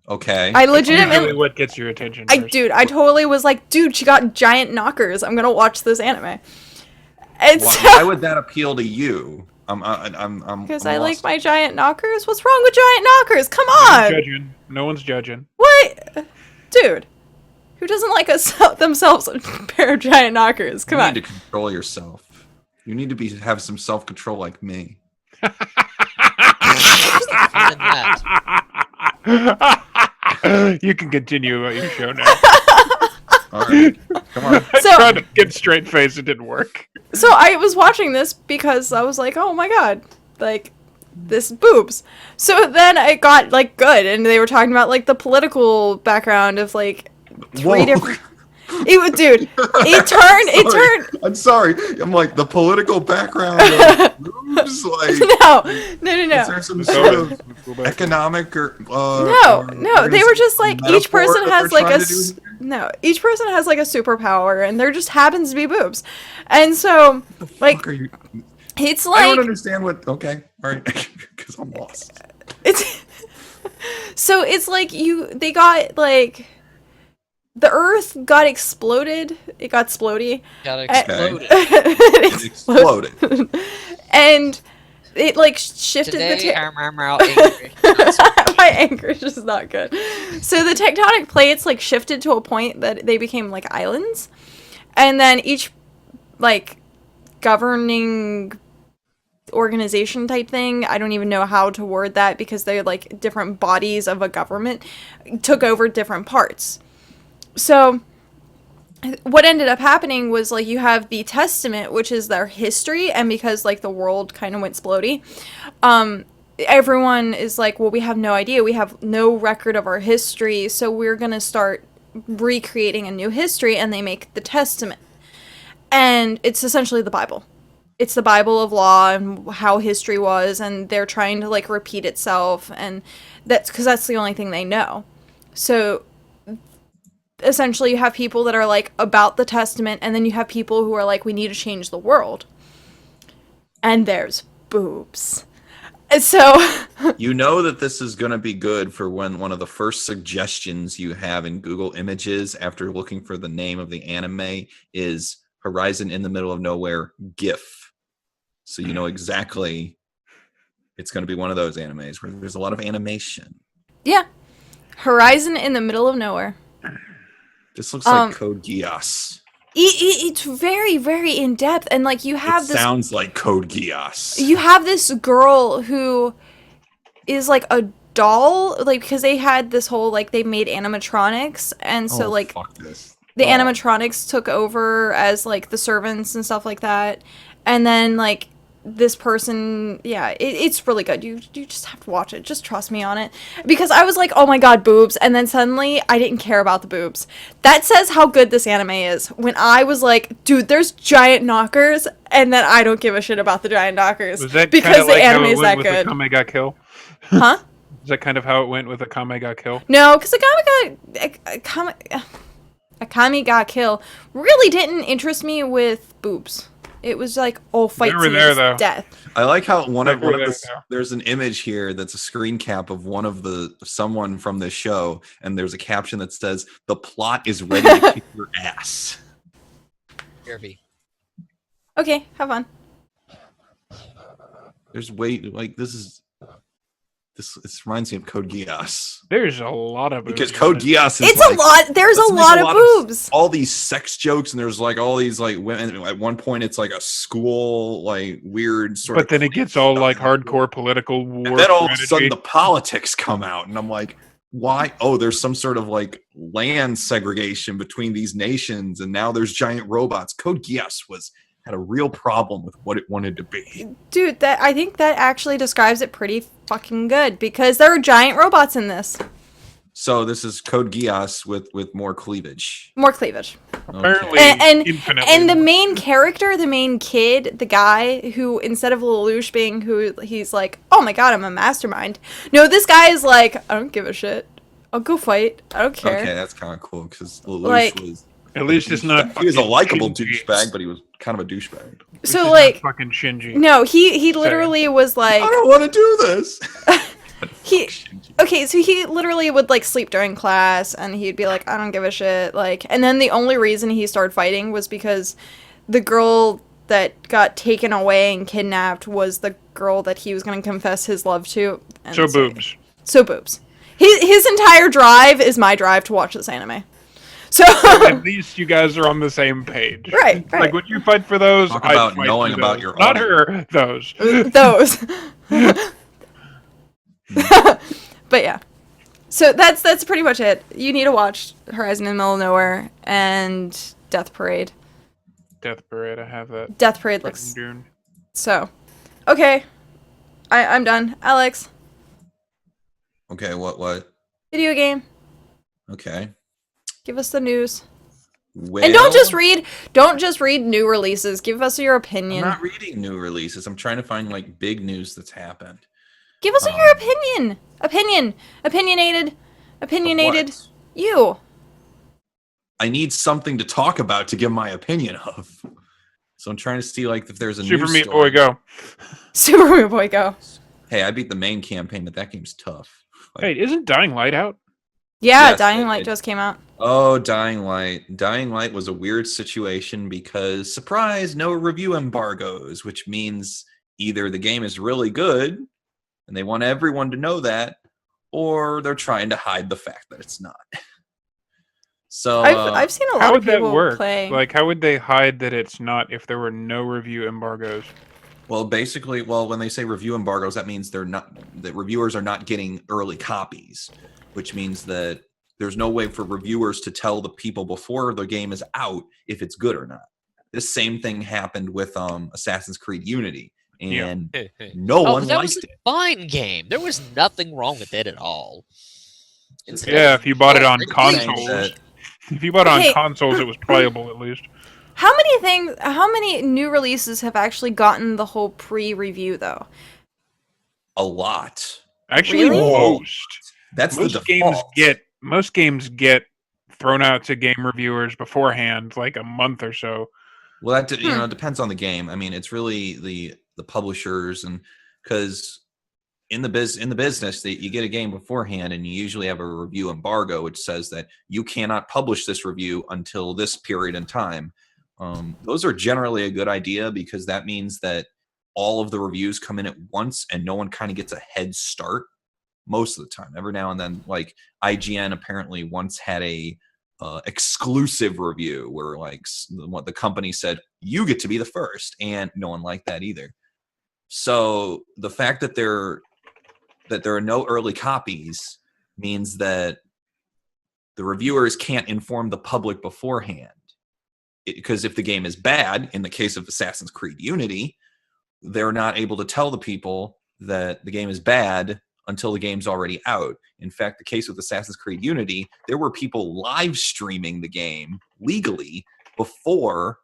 Okay. I Usually legitimately, what gets your attention? first. dude, I totally was like, dude, she got giant knockers. I'm gonna watch this anime. And why, so, why would that appeal to you? I'm because I'm I like lost. my giant knockers. What's wrong with giant knockers? Come No one's on, judging. No one's judging. what, dude? Who doesn't like themselves a pair of giant knockers? Come you on. need to control yourself. You need to have some self control like me. What's the fun in that? You can continue about your show now. All right. Come on. I So- tried to get straight face. It didn't work. So I was watching this because I was like, oh my god, like this boobs. So then it got like good, and they were talking about like the political background of like three Whoa. different. It was, dude. It turned. I'm sorry. I'm like the political background of boobs. Like, No. is No. there some Let's sort go of back. Let's go back. economic or No. They were just like each metaphor person that has they're like a trying to do here? no. Each person has like a superpower, and there just happens to be boobs, and so like Fuck are you? it's I don't like understand what. Okay, all right, because I'm lost. it's so it's like they got like the earth got exploded. It got splody. Got Okay. exploded. It It exploded. And it like shifted Today, the I'm out angry. my anchorage is not good. So the tectonic plates like shifted to a point that they became like islands, and then each like governing organization type thing, I don't even know how to word that because they're like different bodies of a government, took over different parts. So what ended up happening was like you have the Testament, which is their history, and because like the world kind of went splody, everyone is like, well, we have no idea, we have no record of our history, so we're gonna start recreating a new history, and they make the Testament, and it's essentially the Bible. It's the Bible of law and how history was, and they're trying to like repeat itself, and that's because that's the only thing they know. So essentially you have people that are like about the Testament, and then you have people who are like, we need to change the world, and there's boobs. And so You know that this is going to be good for when one of the first suggestions you have in Google Images after looking for the name of the anime is Horizon in the Middle of Nowhere GIF. So you know exactly it's going to be one of those animes where there's a lot of animation. yeah, Horizon in the Middle of Nowhere. This looks like Code Geass. It's very, very in depth, and like you have It this. sounds like Code Geass. You have this girl who is like a doll, like because they had this whole like they made animatronics, and so like fuck this. the animatronics took over as like the servants and stuff like that, and then like this person, yeah, it's really good. You just have to watch it. Just trust me on it, because I was like, oh my god, boobs, and then suddenly I didn't care about the boobs. That says how good this anime is. When I was like, dude, there's giant knockers, and then I don't give a shit about the giant knockers Was that because kinda the like how anime it is went that with good, Akame ga Kill? huh? Is that kind of how it went with Akame ga Kill? No, because Akame ga Kill really didn't interest me with boobs. It was like, oh, fight They were scene there, is though. death. I like how one of They were the there. there's an image here that's a screen cap of one of the someone from this show, and there's a caption that says the plot is ready to kick your ass. Jervy. Okay, have fun. There's this reminds me of Code Geass. There's a lot of Because boobs Code in it. Geass is It's like, a lot. There's a listen, lot of boobs. all these sex jokes, and there's like all these like women. At one point, it's like a school like weird sort of. But then it gets all stuff. like hardcore political war. And then all of a strategy. sudden, the politics come out, and I'm like, why? Oh, there's some sort of like land segregation between these nations, and now there's giant robots. Code Geass had a real problem with what it wanted to be. Dude, I think that actually describes it pretty fucking good, because there are giant robots in this. So this is Code Geass with more cleavage. More cleavage. Apparently, And infinitely. And the main character, the main kid, the guy who, instead of Lelouch being who he's like, oh my god, I'm a mastermind. No, this guy is like, I don't give a shit. I'll go fight. I don't care. Okay, that's kind of cool because Lelouch Like- was. At least it's not. He was a fucking likable Shinji. douchebag, but he was kind of a douchebag. This So is not like, fucking Shinji. no, he literally was like, I don't want to do this. he okay, so he literally would like sleep during class, and he'd be like, I don't give a shit, like, and then the only reason he started fighting was because the girl that got taken away and kidnapped was the girl that he was going to confess his love to. And So boobs. So boobs. His entire drive is my drive to watch this anime. So At least you guys are on the same page. Right, Like right. when you fight for those, Talk I about fight knowing for about those. your Not audience. her, those. those. But yeah. So that's pretty much it. You need to watch Horizon in the Middle of Nowhere and Death Parade. Death Parade, I have that. Death Parade written looks down. so. Okay. I'm done. Alex, Okay, what? video game. Okay. Give us the news. Well, And don't just read new releases. Give us your I'm opinion. not reading new releases. I'm trying to find like big news that's happened. Give us your opinion. Opinionated. What? You. I need something to talk about to give my opinion of. So I'm trying to see like if there's a Super news Meat story. Boy, go. Super Meat Boy Go. Hey, I beat the main campaign, but that game's tough. Like, Hey, isn't Dying Light out? Yeah, Yes, Dying it- Light it- just came out. Oh, Dying Light. Dying Light was a weird situation because, surprise, no review embargoes, which means either the game is really good and they want everyone to know that, or they're trying to hide the fact that it's not. So, I've seen a lot How of would that people work? playing. Like, how would they hide that it's not if there were no review embargoes? well, basically, when they say review embargoes, that means that reviewers are not getting early copies, which means that there's no way for reviewers to tell the people before the game is out if it's good or not. This same thing happened with Assassin's Creed Unity, and no one that liked was a it. fine game. There was nothing wrong with it at all. Yeah, if you bought it on Saying consoles. If you bought it Okay. on consoles, it was playable at least. How many new releases have actually gotten the whole pre-review though? A lot. Actually, Really? most. That's the Most games get thrown out to game reviewers beforehand, like a month or so. Well, that it depends on the game. I mean, it's really the publishers, and because in the business that you get a game beforehand, and you usually have a review embargo, which says that you cannot publish this review until this period in time. Those are generally a good idea because that means that all of the reviews come in at once, and no one kind of gets a head start. Most of the time, every now and then, like IGN apparently once had a exclusive review where like what the company said you get to be the first, and no one liked that either. So the fact that there are no early copies means that the reviewers can't inform the public beforehand, because if the game is bad, in the case of Assassin's Creed Unity, they're not able to tell the people that the game is bad until the game's already out. In fact, the case with Assassin's Creed Unity, there were people live streaming the game legally before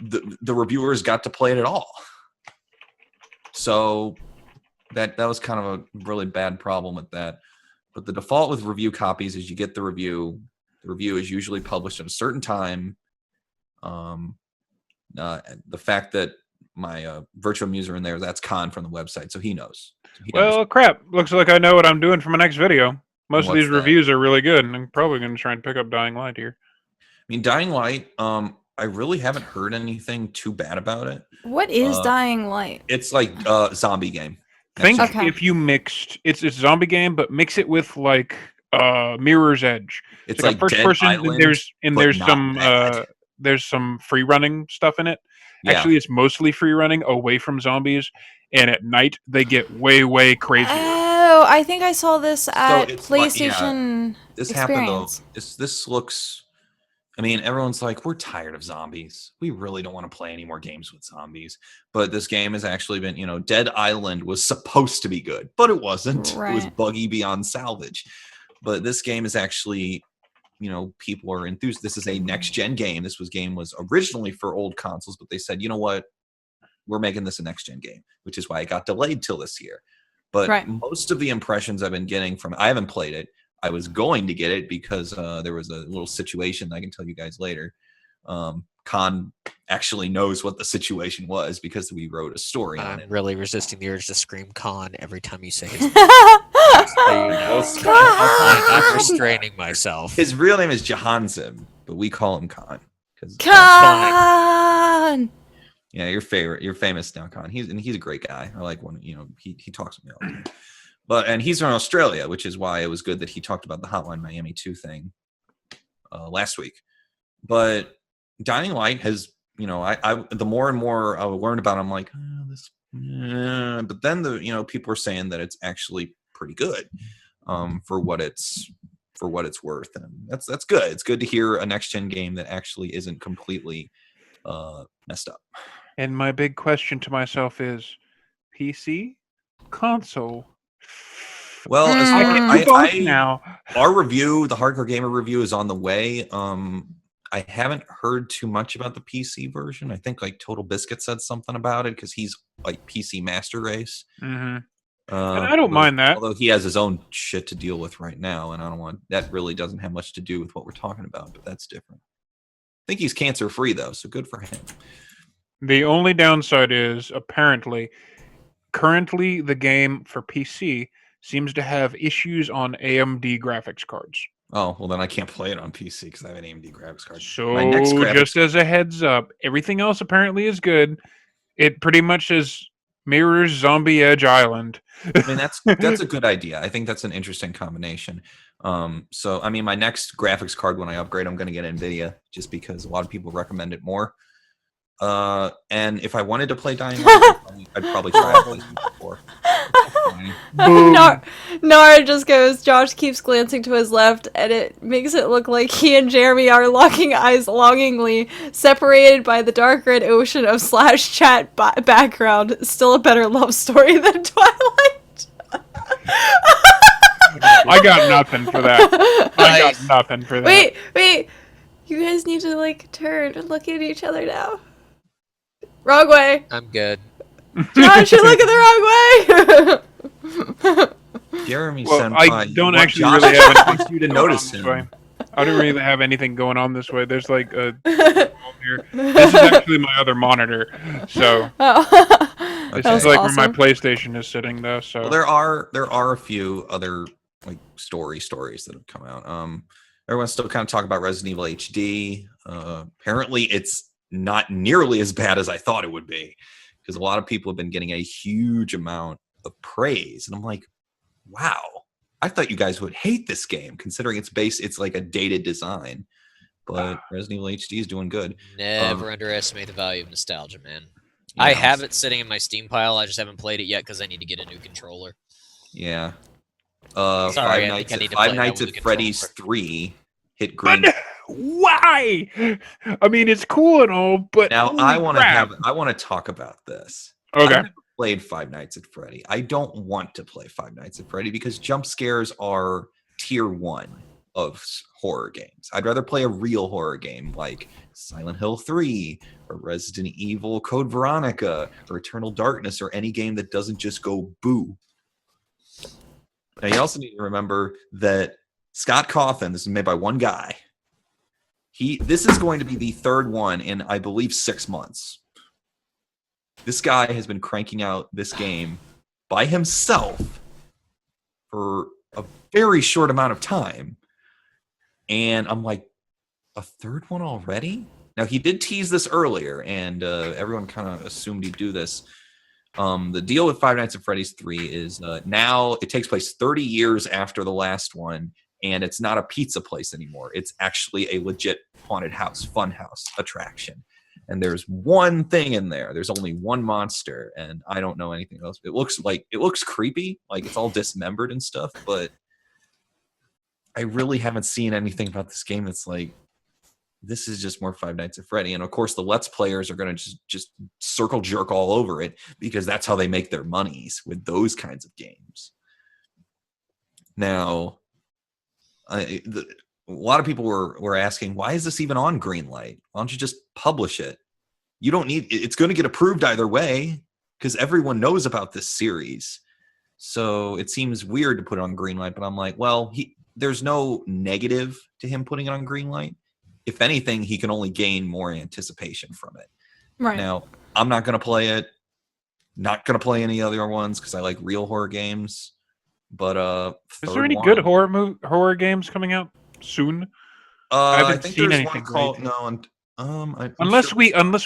the reviewers got to play it at all. So that was kind of a really bad problem with that. But the default with review copies is you get the review. The review is usually published at a certain time. The fact that my virtual muser in there, that's Khan from the website, so he knows. So he Well, crap. Looks like I know what I'm doing for my next video. Most of What's these that? reviews are really good, and I'm probably going to try and pick up Dying Light here. I mean, Dying Light, I really haven't heard anything too bad about it. What is Dying Light? It's like a zombie game. Think Okay. if you mixed, it's a zombie game, but mix it with like Mirror's Edge. It's like like a first Dead person. Island, and but there's not some bad. there's some free running stuff in it. Yeah. Actually, it's mostly free running away from zombies, and at night they get way crazier. Oh, I think I saw this at it's like- yeah, PlayStation This happened though. Experience. This looks. I mean, everyone's like, we're tired of zombies. We really don't want to play any more games with zombies. But this game has actually been, Dead Island was supposed to be good, but it wasn't. It was Right. buggy beyond salvage. But this game is actually, people are enthused. This is a next gen game. Game was originally for old consoles, but they said, you know what? We're making this a next gen game, which is why it got delayed till this year. But Right. most of the impressions I've been getting from, I haven't played it. I was going to get it because there was a little situation I can tell you guys later. Khan actually knows what the situation was because we wrote a story on I'm it. really resisting the urge to scream Khan every time you say his name. So you know. I'm restraining myself. His real name is Jahanzib, but we call him Khan. Khan! Yeah, you're famous now, Khan. He's a great guy. I like when he talks with me all the time. And he's from Australia, which is why it was good that he talked about the Hotline Miami 2 thing last week. But Dying Light has, I the more and more I learned about it, I'm like, but then people are saying that it's actually pretty good for what it's worth, and that's good. It's good to hear a next gen game that actually isn't completely messed up. And my big question to myself is, PC, console. Well, as I far, can do both now. Our review, the Hardcore Gamer review, is on the way. I haven't heard too much about the PC version. I think like Total Biscuit said something about it because he's like PC Master Race. Mm-hmm. And I don't mind that. Although he has his own shit to deal with right now, and I don't want that. Really doesn't have much to do with what we're talking about, but that's different. I think he's cancer free though, so good for him. The only downside is apparently, currently the game for PC seems to have issues on AMD graphics cards. Oh, well then I can't play it on PC because I have an AMD graphics card. So just as a heads up, everything else apparently is good. It pretty much mirrors Zombie Edge Island. I mean, that's a good idea. I think that's an interesting combination. So I mean, my next graphics card when I upgrade, I'm going to get NVIDIA just because a lot of people recommend it more. And if I wanted to play Dying Light, I'd probably try it PlayStation 4. Boom. Nara just goes, Josh keeps glancing to his left, and it makes it look like he and Jeremy are locking eyes longingly, separated by the dark red ocean of slash chat background. Still a better love story than Twilight. I got nothing for that. I got Nice. nothing for that. Wait. You guys need to, like, turn and look at each other now. Wrong way. I'm good. Josh, you're looking the wrong way. Jeremy Well, Senpai. I don't what actually Josh really have wants you to going on notice this him. way. I don't really have anything going on this way. There's like a here. This is actually my other monitor. So Oh. this That is was like where my awesome. PlayStation is sitting though. So Well, there are a few other like stories that have come out. Everyone's still kind of talking about Resident Evil HD. Apparently, it's not nearly as bad as I thought it would be, because a lot of people have been getting a huge amount of praise, and I'm like, wow, I thought you guys would hate this game, considering it's like a dated design. But Resident Evil HD is doing good. Never underestimate the value of nostalgia, man. I Yeah. have it sitting in my Steam pile. I just haven't played it yet because I need to get a new controller. Yeah. Sorry, Five I Nights think I need to Five play that Nights with at a Freddy's controller. 3 hit green. But why? I mean, it's cool and all, but Now holy I want to crap. talk about this. Okay. I've never played Five Nights at Freddy. I don't want to play Five Nights at Freddy because jump scares are tier 1 of horror games. I'd rather play a real horror game like Silent Hill 3 or Resident Evil Code Veronica or Eternal Darkness or any game that doesn't just go boo. Now you also need to remember that Scott Cawthon, this is made by one guy. This is going to be the third one in, I believe, 6 months. This guy has been cranking out this game by himself for a very short amount of time. And I'm like, a third one already? Now, he did tease this earlier, and everyone kind of assumed he'd do this. The deal with Five Nights at Freddy's 3 is now it takes place 30 years after the last one, and it's not a pizza place anymore. It's actually a legit haunted house, fun house attraction. And there's one thing in there. There's only one monster, and I don't know anything else. It looks creepy, like it's all dismembered and stuff, but I really haven't seen anything about this game that's like, this is just more Five Nights at Freddy. And of course, the Let's Players are going to just circle jerk all over it because that's how they make their monies with those kinds of games. Now, a lot of people were asking, why is this even on Greenlight? Why don't you just publish it? You don't need, it's going to get approved either way because everyone knows about this series. So it seems weird to put it on Greenlight, but I'm like, well, there's no negative to him putting it on Greenlight. If anything, he can only gain more anticipation from it. Right. Now, I'm not going to play it. Not going to play any other ones because I like real horror games. But Is there any good horror games coming out soon? I haven't think seen there's anything one called lately. I'm Unless sure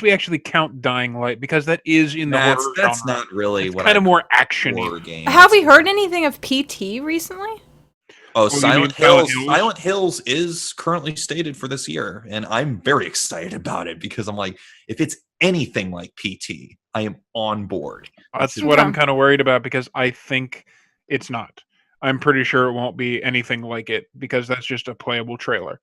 we actually count Dying Light, because that is in the horror that's genre. not really It's what kind I of more action. horror game. Have we heard anything of PT recently? Oh, you mean Silent Silent Hills. Hills? Silent Hills is currently stated for this year, and I'm very excited about it because I'm like, if it's anything like PT, I am on board. That's what I'm Okay. kind of worried about because I think it's not. I'm pretty sure it won't be anything like it because that's just a playable trailer.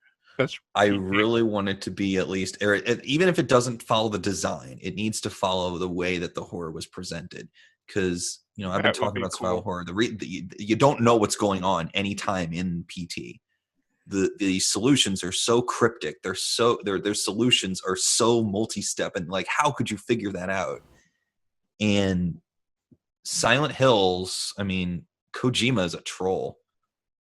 I really want it to be at least, or even if it doesn't follow the design, it needs to follow the way that the horror was presented. Because I've been That would talking be about survival cool. horror. You don't know what's going on anytime in PT. The solutions are so cryptic. Their solutions are so multi-step, and like, how could you figure that out? And Silent Hills, I mean, Kojima is a troll.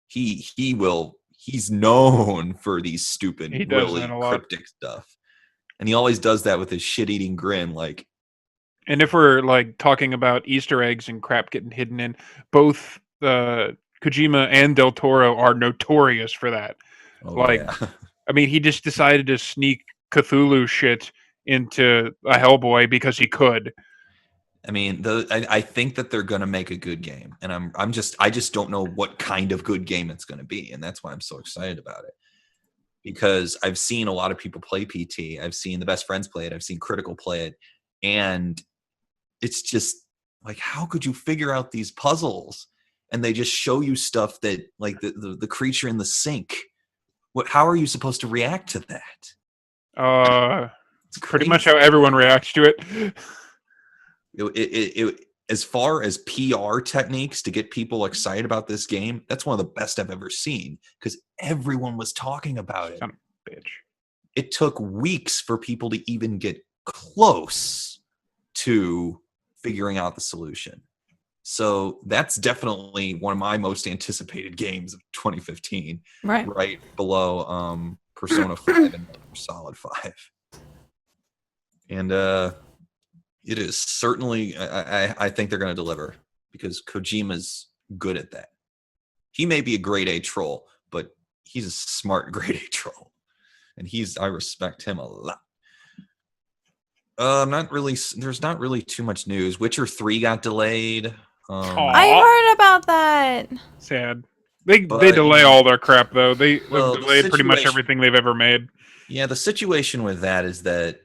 He's known for these stupid, He does really that a lot. cryptic stuff. And he always does that with his shit-eating grin. Like, And if we're like talking about Easter eggs and crap getting hidden in, both Kojima and Del Toro are notorious for that. oh, Like, yeah. I mean, he just decided to sneak Cthulhu shit into a Hellboy because he could. I mean, I think that they're gonna make a good game, and I just don't know what kind of good game it's gonna be, and that's why I'm so excited about it. because I've seen a lot of people play PT. I've seen the best friends play it. I've seen Critical play it. And it's just like, how could you figure out these puzzles? And they just show you stuff that, like the creature in the sink. How are you supposed to react to that? It's Pretty crazy. much how everyone reacts to it. As far as PR techniques to get people excited about this game, that's one of the best I've ever seen because everyone was talking about it. Son of a bitch. It took weeks for people to even get close to figuring out the solution. So that's definitely one of my most anticipated games of 2015, Right. right below Persona 5 and Metal Gear Solid 5. And it is certainly, I think they're going to deliver because Kojima's good at that. He may be a grade A troll, but he's a smart grade A troll. And I respect him a lot. There's not really too much news. Witcher 3 got delayed. I heard about that. Sad. They But, delay you know, all their crap though. They well, have the delayed pretty much situation- everything they've ever made. Yeah, the situation with that is that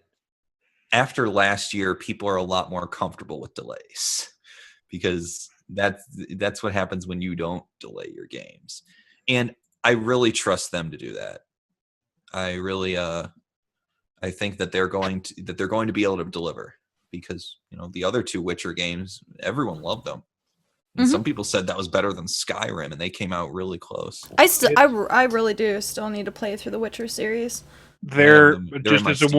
after last year, people are a lot more comfortable with delays because that's what happens when you don't delay your games. And I really trust them to do that. I really I think that they're going to be able to deliver because, you know, the other two Witcher games, everyone loved them. And Mhm. some people said that was better than Skyrim, and they came out really close. I really do still need to play through the Witcher series. They're in just my as a Steam.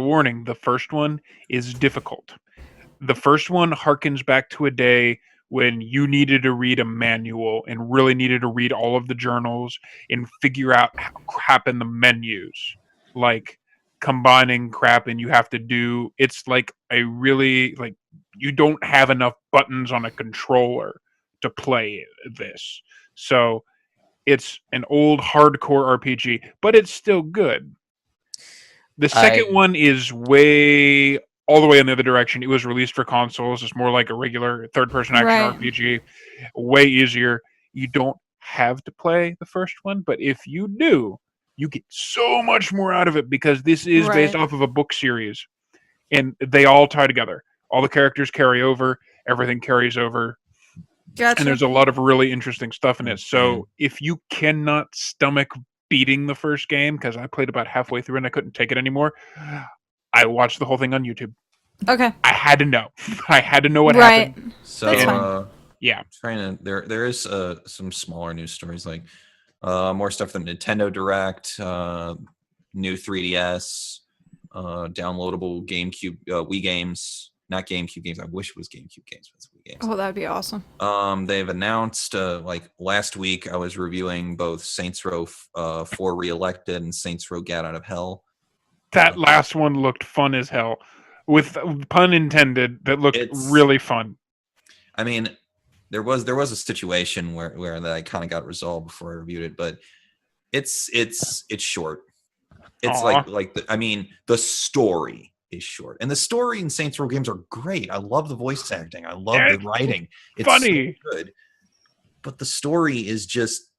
warning, the first one is difficult. The first one harkens back to a day when you needed to read a manual and really needed to read all of the journals and figure out how crap in the menus, like combining crap, and you have to do it's like a really like you don't have enough buttons on a controller to play this. So it's an old hardcore RPG, but it's still good. The second one is way all the way in the other direction. It was released for consoles. It's more like a regular third-person action Right. RPG. Way easier. You don't have to play the first one, but if you do, you get so much more out of it because this is based Right. off of a book series, and they all tie together. All the characters carry over. Everything carries over. Gotcha. And there's a lot of really interesting stuff in it. Mhm. So if you cannot stomach beating the first game, because I played about halfway through and I couldn't take it anymore, I watched the whole thing on YouTube. Okay. I had to know. I had to know what Right. happened. So That's fine. Yeah. trying to there is some smaller news stories like more stuff than Nintendo Direct, new 3DS, downloadable GameCube, Wii games, not GameCube games. I wish it was GameCube games, but it's Wii games. Oh, that'd be awesome. They've announced like last week I was reviewing both Saints Row 4 Reelected and Saints Row Get Out of Hell. That last one looked fun as hell. With pun intended, that looked It's- really fun. I mean, there was a situation where that I kind of got resolved before I reviewed it, but it's short. It's Aw. like the story is short, and the story in Saints Row games are great. I love the voice acting. I love the It's writing. It's funny. so good, but the story is just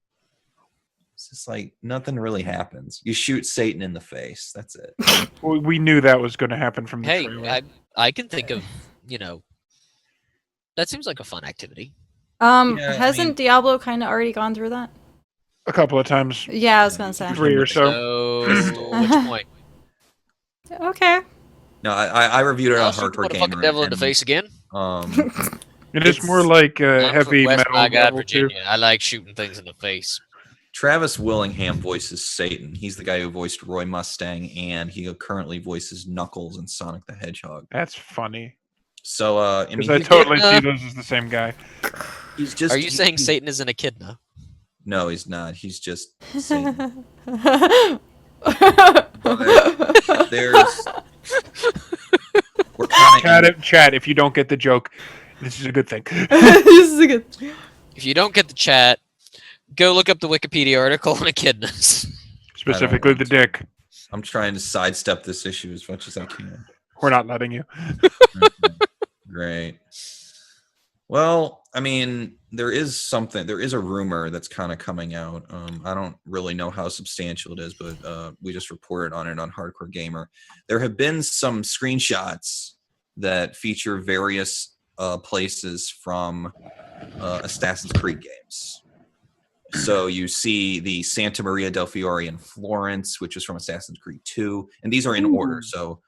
like nothing really happens. You shoot Satan in the face. That's it. We knew that was going to happen from the Hey, trailer. I can think of, that seems like a fun activity. I Hasn't mean- Diablo kind of already gone through that? A couple of times. Yeah, I was gonna say. 3 or so. So, which point? Okay. No, I reviewed it on I'll shoot the Hardcore motherfucking Gamer. devil in the and, face again. It is It's- more like I'm heavy from West metal. by God, level too. Virginia. I like shooting things in the face. Travis Willingham voices Satan. He's the guy who voiced Roy Mustang, and he currently voices Knuckles in Sonic the Hedgehog. That's funny. So, I Because mean, I totally Yeah. see those as the same guy. he's just. Are you saying Satan isn't a echidna? No, he's not. He's just Satan. There's. We're kind of. Chat, if you don't get the joke, this is a good thing. This is a good. If you don't get the chat, go look up the Wikipedia article on echidnas. Specifically the dick. I'm trying to sidestep this issue as much as I can. We're not letting you. Great. Well, I mean, there is a rumor that's kind of coming out. I don't really know how substantial it is, but we just reported on it on Hardcore Gamer. There have been some screenshots that feature various places from Assassin's Creed games. So you see the Santa Maria del Fiore in Florence, which is from Assassin's Creed 2, and these are in order. So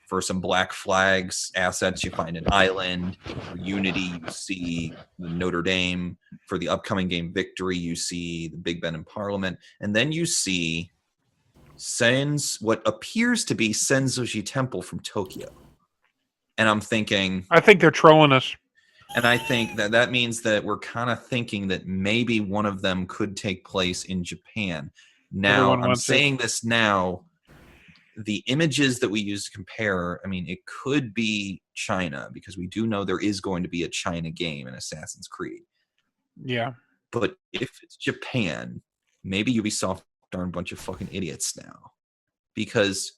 for some Black Flags assets, you find an island. For Unity, you see the Notre Dame. For the upcoming game Victory, you see the Big Ben and Parliament. And then you see what appears to be Sensoji Temple from Tokyo. And I'm thinking... I think they're trolling us. And I think that means that we're kind of thinking that maybe one of them could take place in Japan. Now, I'm saying this now... The images that we use to compare, I mean, it could be China, because we do know there is going to be a China game in Assassin's Creed. Yeah. But if it's Japan, maybe Ubisoft are a bunch of fucking idiots now. Because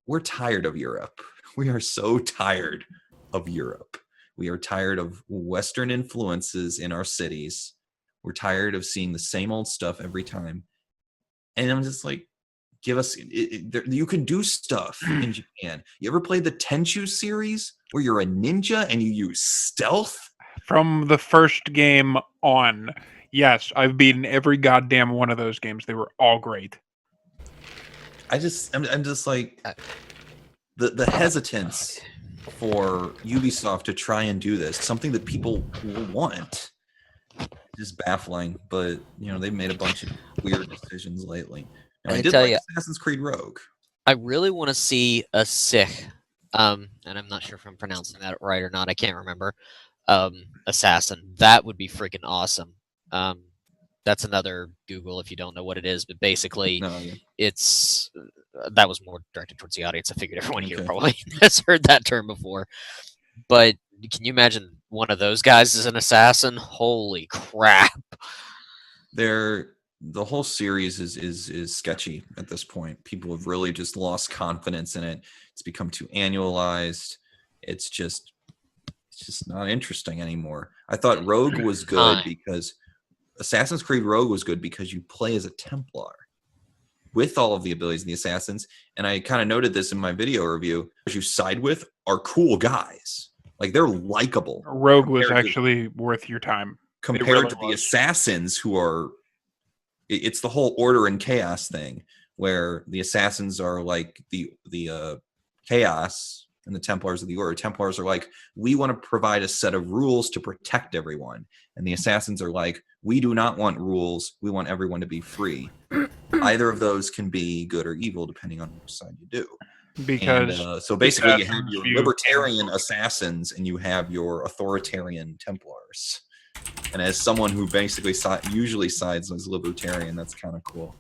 we're tired of Europe. We are so tired of Europe. We are tired of Western influences in our cities. We're tired of seeing the same old stuff every time. And I'm just like, give us you can do stuff in Japan. You ever played the Tenchu series where you're a ninja and you use stealth? From the first game on, yes, I've beaten every goddamn one of those games. They were all great. I'm just like the hesitance for Ubisoft to try and do this, something that people want, is baffling. But they've made a bunch of weird decisions lately. I did like Assassin's Creed Rogue. I really want to see a Sikh, and I'm not sure if I'm pronouncing that right or not. I can't remember. Assassin. That would be freaking awesome. That's another Google if you don't know what it is, but basically, it's that was more directed towards the audience. I figured everyone here probably has heard that term before. But can you imagine one of those guys as an assassin? Holy crap! The whole series is sketchy at this point. People have really just lost confidence in it. It's become too annualized. It's just not interesting anymore. I thought Rogue was good because Assassin's Creed Rogue was good because you play as a Templar with all of the abilities of the assassins. And I kind of noted this in my video review. Those you side with are cool guys. Like, they're likable. Rogue was actually worth your time. Compared to the assassins who are... It's the whole order and chaos thing, where the assassins are like the chaos and the Templars are the order. Templars are like, we want to provide a set of rules to protect everyone. And the assassins are like, we do not want rules. We want everyone to be free. Either of those can be good or evil, depending on which side you do. Because so basically you have your libertarian assassins and you have your authoritarian Templars. And as someone who basically usually sides as libertarian, that's kind of cool.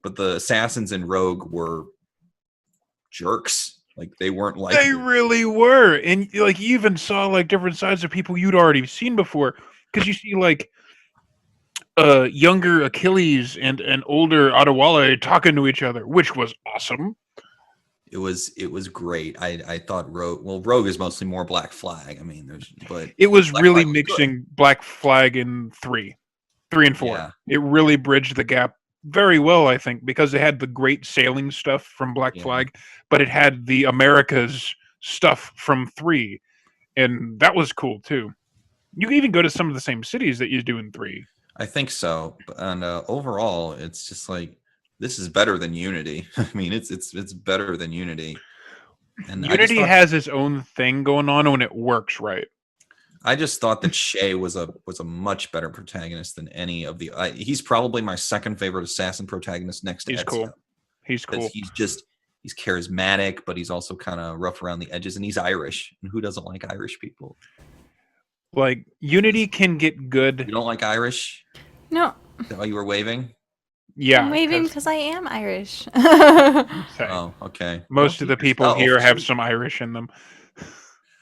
But the assassins in Rogue were jerks. Like, they weren't like... They really were. And like, you even saw like different sides of people you'd already seen before. Because you see like younger Achilles and an older Adewale talking to each other, which was awesome. It was great. I thought Rogue is mostly more Black Flag. I mean, but it was really mixing Black Flag in 3 and 4. Yeah. It really bridged the gap very well, I think, because it had the great sailing stuff from Black Flag, but it had the Americas stuff from 3, and that was cool too. You can even go to some of the same cities that you do in 3. I think so, and overall, it's just like, this is better than Unity. I mean, it's better than Unity. And Unity has its own thing going on when it works right. I just thought that Shay was a much better protagonist than any of the. He's probably my second favorite assassin protagonist next to Ezio. Cool. He's cool. He's charismatic, but he's also kind of rough around the edges, and he's Irish. And who doesn't like Irish people? Like, Unity can get good. You don't like Irish? No. Is that why you were waving? Yeah, I'm waving because I am Irish. Oh, okay. Most of the people here have some Irish in them.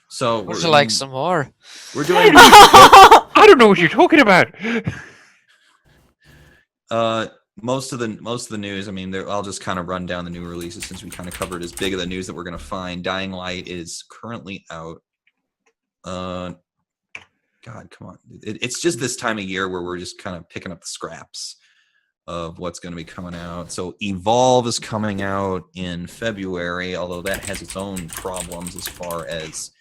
So would you like some more? We're doing. I don't know what you're talking about. Most of the news. I mean, I'll just kind of run down the new releases since we kind of covered as big of the news that we're going to find. Dying Light is currently out. God, come on. It's just this time of year where we're just kind of picking up the scraps of what's going to be coming out. So Evolve is coming out in February, although that has its own problems as far as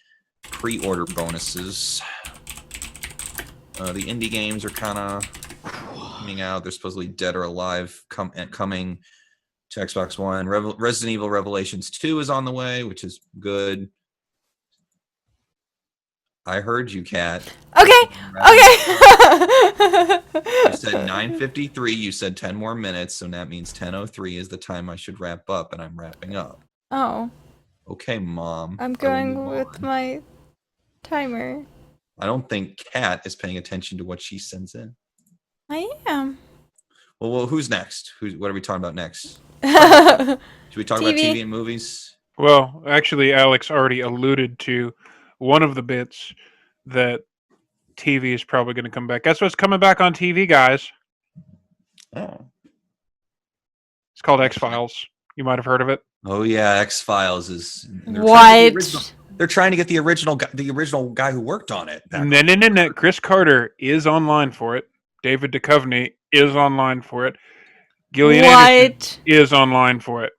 pre-order bonuses. The indie games are kind of coming out. They're supposedly Dead or Alive coming to Xbox One. Resident Evil Revelations 2 is on the way, which is good. I heard you, Kat. Okay. You said 9:53. You said 10 more minutes, so that means 10:03 is the time I should wrap up, and I'm wrapping up. Oh, Okay, Mom. I'm I will going move with on. my timer. I don't think Kat is paying attention to what she sends in. I am. Well, who's next? What are we talking about next? Should we talk about TV. TV and movies? Well, actually, Alex already alluded to one of the bits that TV is probably going to come back. Guess what's coming back on TV, guys? Oh. It's called X-Files. You might have heard of it. Oh yeah, X-Files is. What? They're trying to get the original guy who worked on it. back. No. Chris Carter is online for it. David Duchovny is online for it. Gillian Anderson What? is online for it.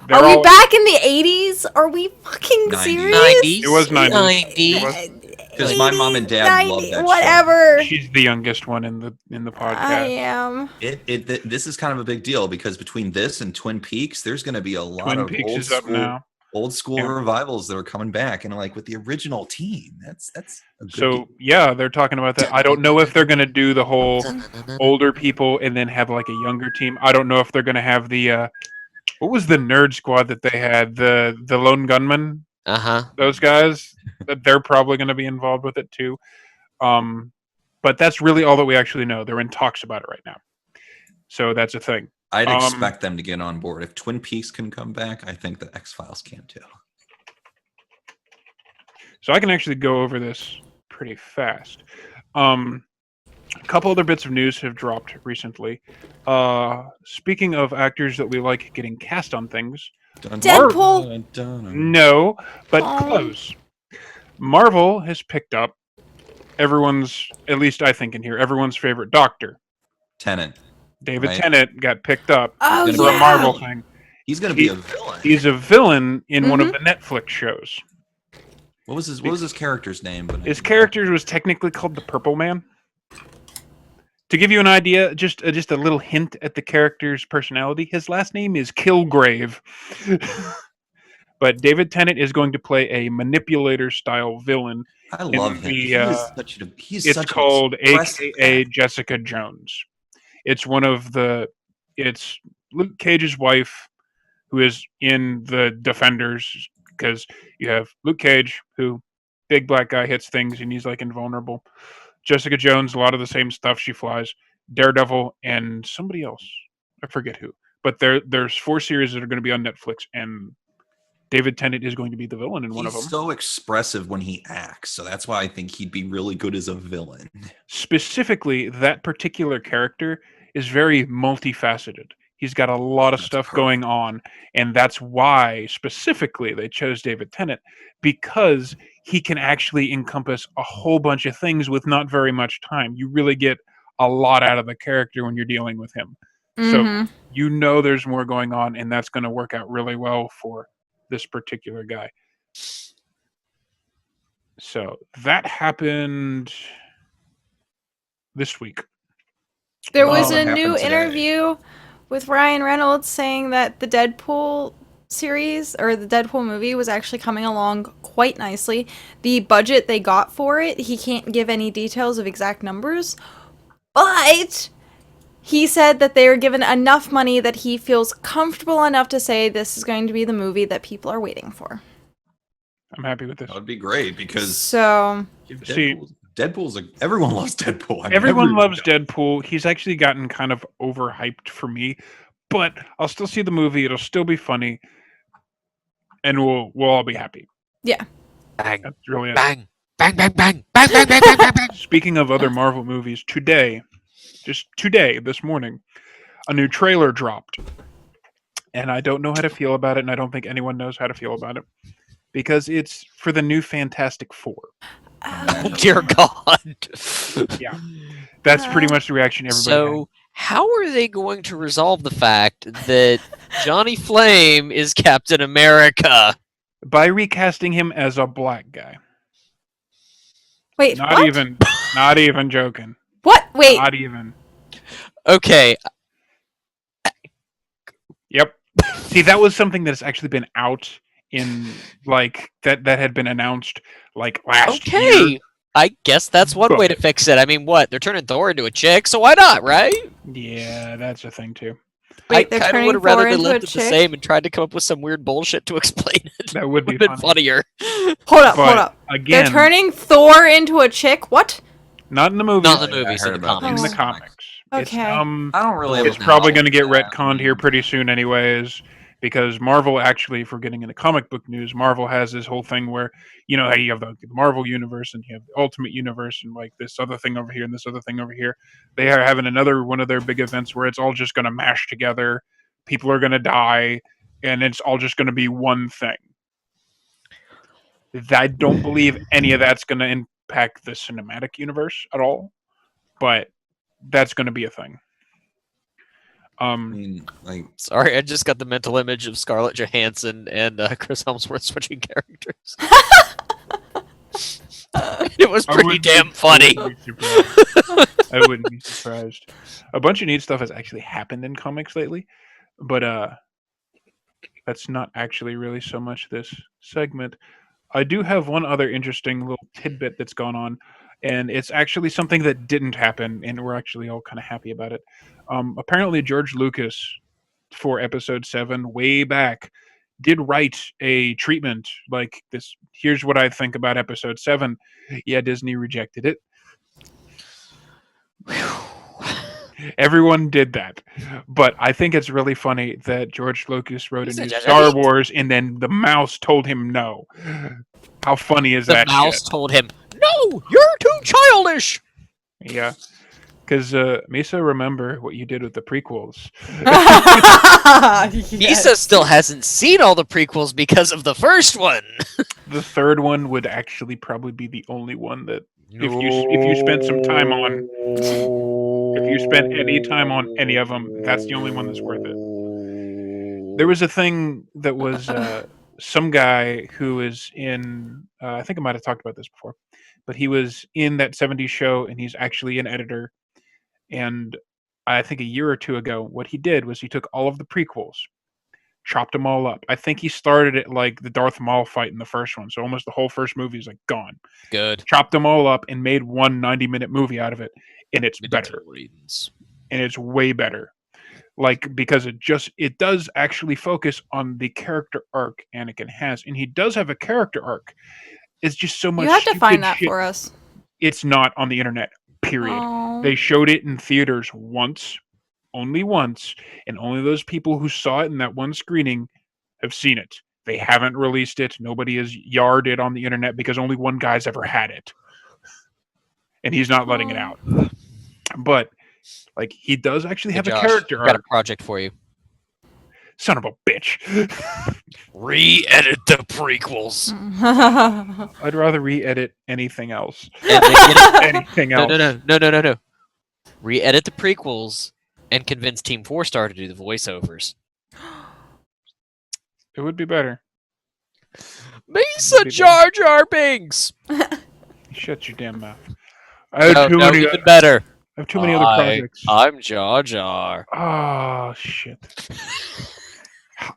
They're Are we all- back in the 80s? Are we fucking 90s. serious? 90s. It was 90s. 90s. Because my mom and dad love that show. Whatever. She's the youngest one in the podcast. I am. This is kind of a big deal because between this and Twin Peaks, there's going to be a lot Twin of Peaks old is up school, now. old school Yeah. revivals that are coming back, and like with the original team. That's a good So deal. yeah, they're talking about that. I don't know if they're going to do the whole older people and then have like a younger team. I don't know if they're going to have the what was the nerd squad that they had? The lone gunman. Uh-huh. Those guys. That they're probably going to be involved with it too. But that's really all that we actually know. They're in talks about it right now. So that's a thing. I'd expect them to get on board. If Twin Peaks can come back, I think the X-Files can too. So I can actually go over this pretty fast. A couple other bits of news have dropped recently. Speaking of actors that we like getting cast on things, Deadpool. no, but Oh. close. Marvel has picked up everyone's, at least I think in here, everyone's favorite Doctor. Tenant. David Right. Tennant got picked up Oh, for a yeah. Marvel thing. He's going to be a villain. He's a villain in one of Mm-hmm. the Netflix shows. What was his character's name? But His character was technically called the Purple Man. To give you an idea, just a little hint at the character's personality, his last name is Kilgrave. But David Tennant is going to play a manipulator-style villain. I love him. the, He's It's such an called expressive AKA actor. Jessica Jones. It's it's Luke Cage's wife, who is in the Defenders, because you have Luke Cage, who big black guy hits things and he's like invulnerable. Jessica Jones, a lot of the same stuff. She flies. Daredevil and somebody else, I forget who. But there's 4 series that are going to be on Netflix, and David Tennant is going to be the villain in one of them. He's so expressive when he acts, so that's why I think he'd be really good as a villain. Specifically, that particular character is very multifaceted. He's got a lot of That's stuff perfect. going on, and that's why specifically they chose David Tennant, because he can actually encompass a whole bunch of things with not very much time. You really get a lot out of the character when you're dealing with him. Mhm. So you know there's more going on, and that's going to work out really well for this particular guy. So that happened this week. There was Oh, a it new happened today. interview with Ryan Reynolds saying that the Deadpool series or the Deadpool movie was actually coming along quite nicely. The budget they got for it, he can't give any details of exact numbers, but he said that they were given enough money that he feels comfortable enough to say this is going to be the movie that people are waiting for. I'm happy with this. That would be great because So, See- Deadpool's everyone loves Deadpool. Everyone loves Deadpool. He's actually gotten kind of overhyped for me, but I'll still see the movie. It'll still be funny, and we'll all be happy. Bang, That's really it. bang, bang, bang, bang, bang, bang, bang, bang, bang, bang. Speaking of other Marvel movies, just today, this morning, a new trailer dropped, and I don't know how to feel about it, and I don't think anyone knows how to feel about it, because it's for the new Fantastic Four. Dear God. Yeah. That's pretty much the reaction everybody So, how are they going to resolve the fact that Johnny Flame is Captain America? had. By recasting him as a black guy. Wait, Not what? even joking. What? Wait. Not even. Okay, Yep. See, that was something that's actually been out in like that had been announced like last year. okay. I guess that's one way to fix it. I mean, what? They're turning Thor into a chick, so why not, right? Yeah, that's a thing too. Wait, I they're kind of turning would have rather Thor they into a left it the chick? same and tried to come up with some weird bullshit to explain it. That would be Would have been funny. funnier. Hold up, But hold up. again, They're turning Thor into a chick? What? not in the movies, Not in the I movies, heard in the about comics. in the Oh. comics. It's, Okay. I don't really. It's it's have a probably problem going to get with that. retconned here pretty soon, anyways, because Marvel actually, for getting into comic book news, Marvel has this whole thing where you know how you have the Marvel universe and you have the Ultimate Universe and like this other thing over here and this other thing over here. They are having another one of their big events where it's all just going to mash together. People are going to die, and it's all just going to be one thing. I don't believe any of that's going to impact the cinematic universe at all, but that's going to be a thing. I mean, like, Sorry, I just got the mental image of Scarlett Johansson and Chris Hemsworth switching characters. It was I pretty wouldn't damn be- funny. I wouldn't be surprised. I wouldn't be surprised. A bunch of neat stuff has actually happened in comics lately, but that's not actually really so much this segment. I do have one other interesting little tidbit that's gone on, and it's actually something that didn't happen, and we're actually all kind of happy about it. Apparently, George Lucas, for Episode 7, way back, did write a treatment like this. Here's what I think about Episode 7. Yeah, Disney rejected it. Everyone did that. But I think it's really funny that George Lucas wrote a new Star Wars and then the mouse told him no. How funny is The that mouse shit? told him, "No, you're too childish." Yeah. Because, Misa, remember what you did with the prequels. Misa still hasn't seen all the prequels because of the first one. The third one would actually probably be the only one that if you spent some time on, if you spent any time on any of them, that's the only one that's worth it. There was a thing that was some guy who is in, I think I might have talked about this before, but he was in that 70s show and he's actually an editor. And I think a year or two ago, what he did was he took all of the prequels, chopped them all up. I think he started at like the Darth Maul fight in the first one. So almost the whole first movie is like gone. Good. Chopped them all up and made one 90-minute movie out of it. And it's better. And it's way better. Like, because it does actually focus on the character arc Anakin has. And he does have a character arc. It's just so much. You have to find stupid that shit. for us. It's not on the internet, period. Oh. They showed it in theaters once, only once, and only those people who saw it in that one screening have seen it. They haven't released it. Nobody has yarred it on the internet because only one guy's ever had it. And he's not letting it out. But, like, he does actually have a character I've got a arc. project for you. Son of a bitch. Re-edit the prequels. I'd rather re-edit anything else. And then get Anything no, else. no. Re-edit the prequels and convince Team 4-Star to do the voiceovers. It would be better. Misa Jar Jar Binks. Shut your damn mouth. I have too No, many. even better. I have too many other projects. I'm Jar Jar. Oh shit!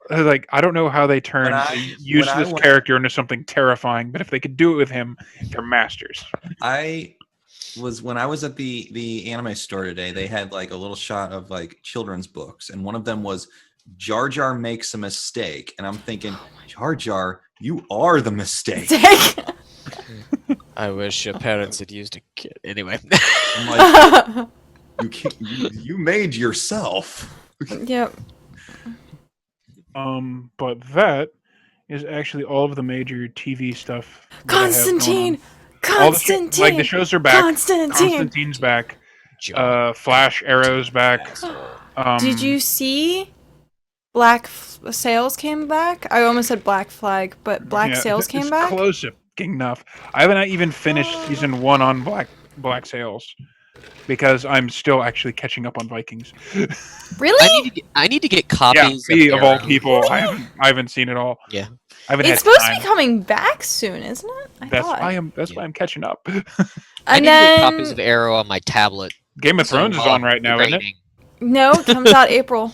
Like, I don't know how they turn When a I useless went- character into something terrifying, but if they could do it with him, they're masters. When I was at the anime store today, they had like a little shot of like children's books, and one of them was Jar Jar makes a mistake, and I'm thinking, Jar Jar, you are the mistake. I wish your parents had used a kid. Anyway. I'm like, you made yourself. Yep. But that is actually all of the major TV stuff. that I have going Constantine! on. All the Constantine! like the shows are back. Constantine! Constantine's back. Flash Arrow's back. Did you see Black Sails came back? I almost said Black Flag, but Black Sails came it's back? Close. enough. I haven't even finished season 1 on Black Sails because I'm still actually catching up on Vikings. Really? I need to get Yeah, copies me of of all Arrow. people, I haven't seen it all. Yeah. I haven't It's had supposed time. to be coming back soon, isn't it? I That's thought. why I'm catching up. I And need to get copies then of Arrow on my tablet. Game of so Thrones is while on right now, isn't it? raining- no, it comes out April.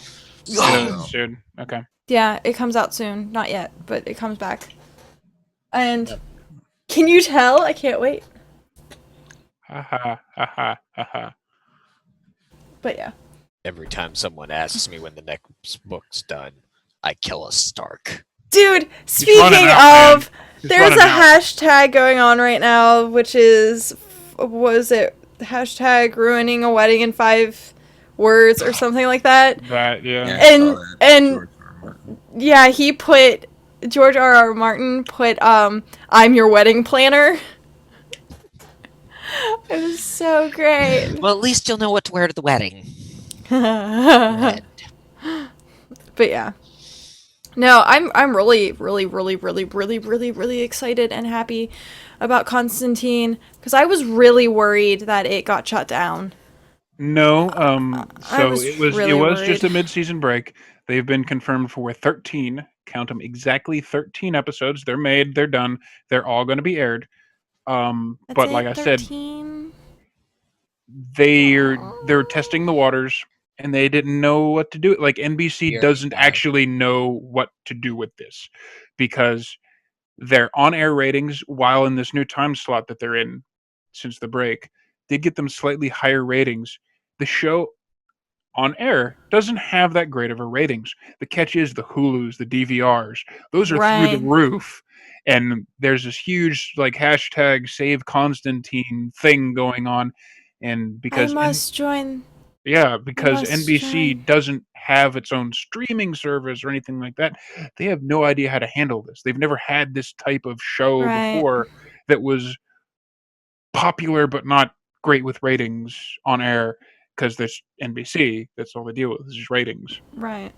Oh. Soon. Okay. Yeah, it comes out soon. Not yet, but it comes back. And can you tell? I can't wait. Ha ha ha ha ha ha. But yeah. Every time someone asks me when the next book's done, I kill a Stark. Dude, running speaking out, of, He's there's a running out. hashtag going on right now, which is, was it hashtag ruining a wedding in 5 words or something like that? That Yeah, yeah. I And- saw that. and- George R. R. Martin. Yeah, he put, George R.R. Martin put, I'm your wedding planner. It was so great. Well, at least you'll know what to wear to the wedding. But yeah. No, I'm really, really, really, really, really, really, really excited and happy about Constantine because I was really worried that it got shut down. No, I so was it was really just a worried. mid-season break. They've been confirmed for 13, count them exactly 13 episodes. They're made, they're done. They're all going to be aired. That's But it, like I said, 13? they're testing the waters and they didn't know what to do. Like NBC Very doesn't bad. actually know what to do with this because their on-air ratings, while in this new time slot that they're in since the break, did get them slightly higher ratings. The show on air doesn't have that great of a ratings. The catch is the Hulus, the DVRs, those are through Right. the roof. And there's this huge like hashtag save Constantine thing going on. And I because must join. because must NBC join. doesn't have its own streaming service or anything like that, they have no idea how to handle this. They've never had this type of show Right. before that was popular but not great with ratings on air because there's NBC. That's all they deal with is ratings. Right.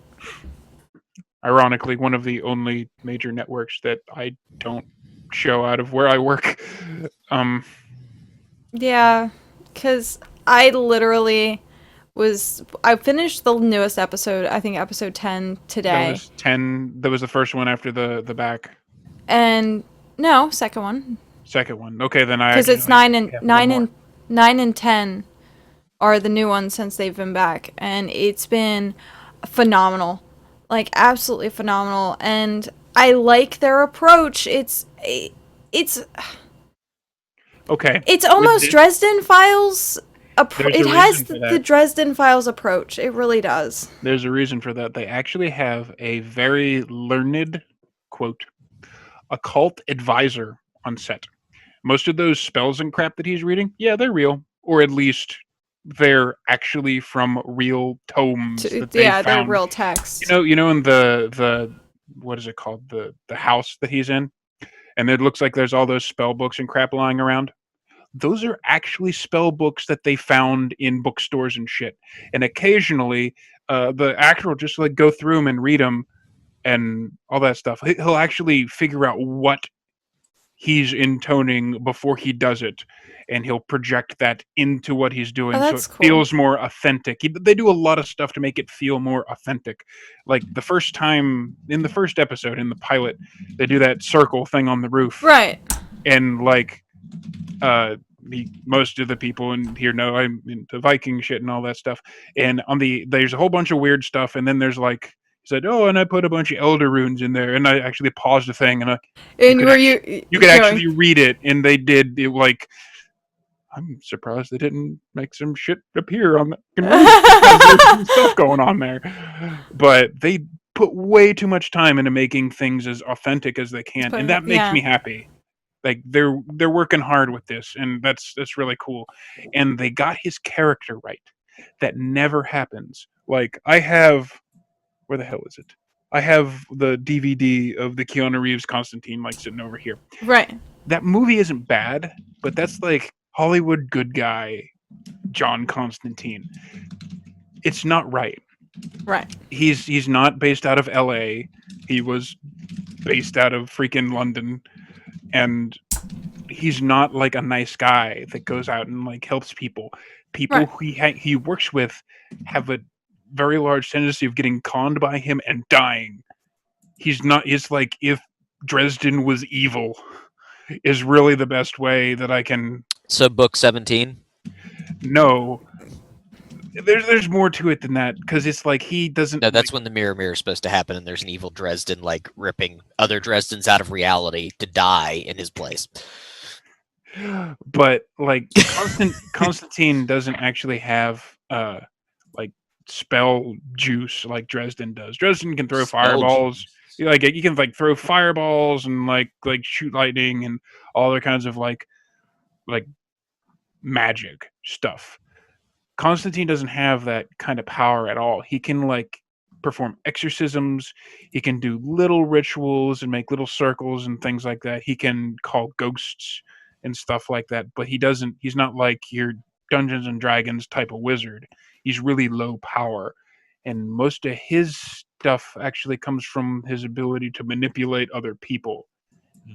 Ironically, one of the only major networks that I don't show out of where I work. Yeah, because I literally I finished the newest episode, I think episode 10 That today. was 10. That was the first one after the back. And no, second one. Second one. Okay, then I Because it's actually 9 and have 9 one and 9 and 10 are the new ones since they've been back, and it's been phenomenal, like absolutely phenomenal. And I like their approach. It's Okay. almost this- Dresden Files. There's a It has reason for the that. Dresden Files approach. It really does. There's a reason for that. They actually have a very learned, quote, occult advisor on set. Most of those spells and crap that he's reading, yeah, they're real. Or at least they're actually from real tomes that they Yeah, they're found. real text. You know, in the what is it called? The house that he's in, and it looks like there's all those spell books and crap lying around. Those are actually spell books that they found in bookstores and shit. And occasionally, the actor will just like go through them and read them and all that stuff. He'll actually figure out what he's intoning before he does it, and he'll project that into what he's doing, Oh, so it that's cool. feels more authentic. They do a lot of stuff to make it feel more authentic. Like the first time in the first episode in the pilot, they do that circle thing on the roof, Right. and like most of the people in here know I'm into Viking shit and all that stuff. And there's a whole bunch of weird stuff, and then there's like he said, "Oh, and I put a bunch of elder runes in there," and I actually paused the thing, and And could were you could actually read it, and they did it. Like, I'm surprised they didn't make some shit appear on the there's some stuff going on there, but they put way too much time into making things as authentic as they can, and that makes Yeah. me happy. Like they're working hard with this, and that's really cool. And they got his character right. That never happens. Like I have, where the hell is it? I have the DVD of the Keanu Reeves Constantine like sitting over here. Right. That movie isn't bad, but that's like Hollywood good guy John Constantine. It's not right. Right. He's not based out of LA. He was based out of freaking London. And he's not like a nice guy that goes out and like helps people. People Right. who he works with have a very large tendency of getting conned by him and dying. He's not. It's like if Dresden was evil, is really the best way that I can So book 17. know. There's more to it than that because it's like he doesn't. No, that's when the mirror is supposed to happen, and there's an evil Dresden like ripping other Dresdens out of reality to die in his place. But like Constantine doesn't actually have like spell juice like Dresden does. Dresden can throw Spell fireballs. juice. Like you can like throw fireballs and like shoot lightning and all other kinds of like magic stuff. Constantine doesn't have that kind of power at all. He can like perform exorcisms. He can do little rituals and make little circles and things like that. He can call ghosts and stuff like that. But he's not like your Dungeons and Dragons type of wizard. He's really low power. And most of his stuff actually comes from his ability to manipulate other people.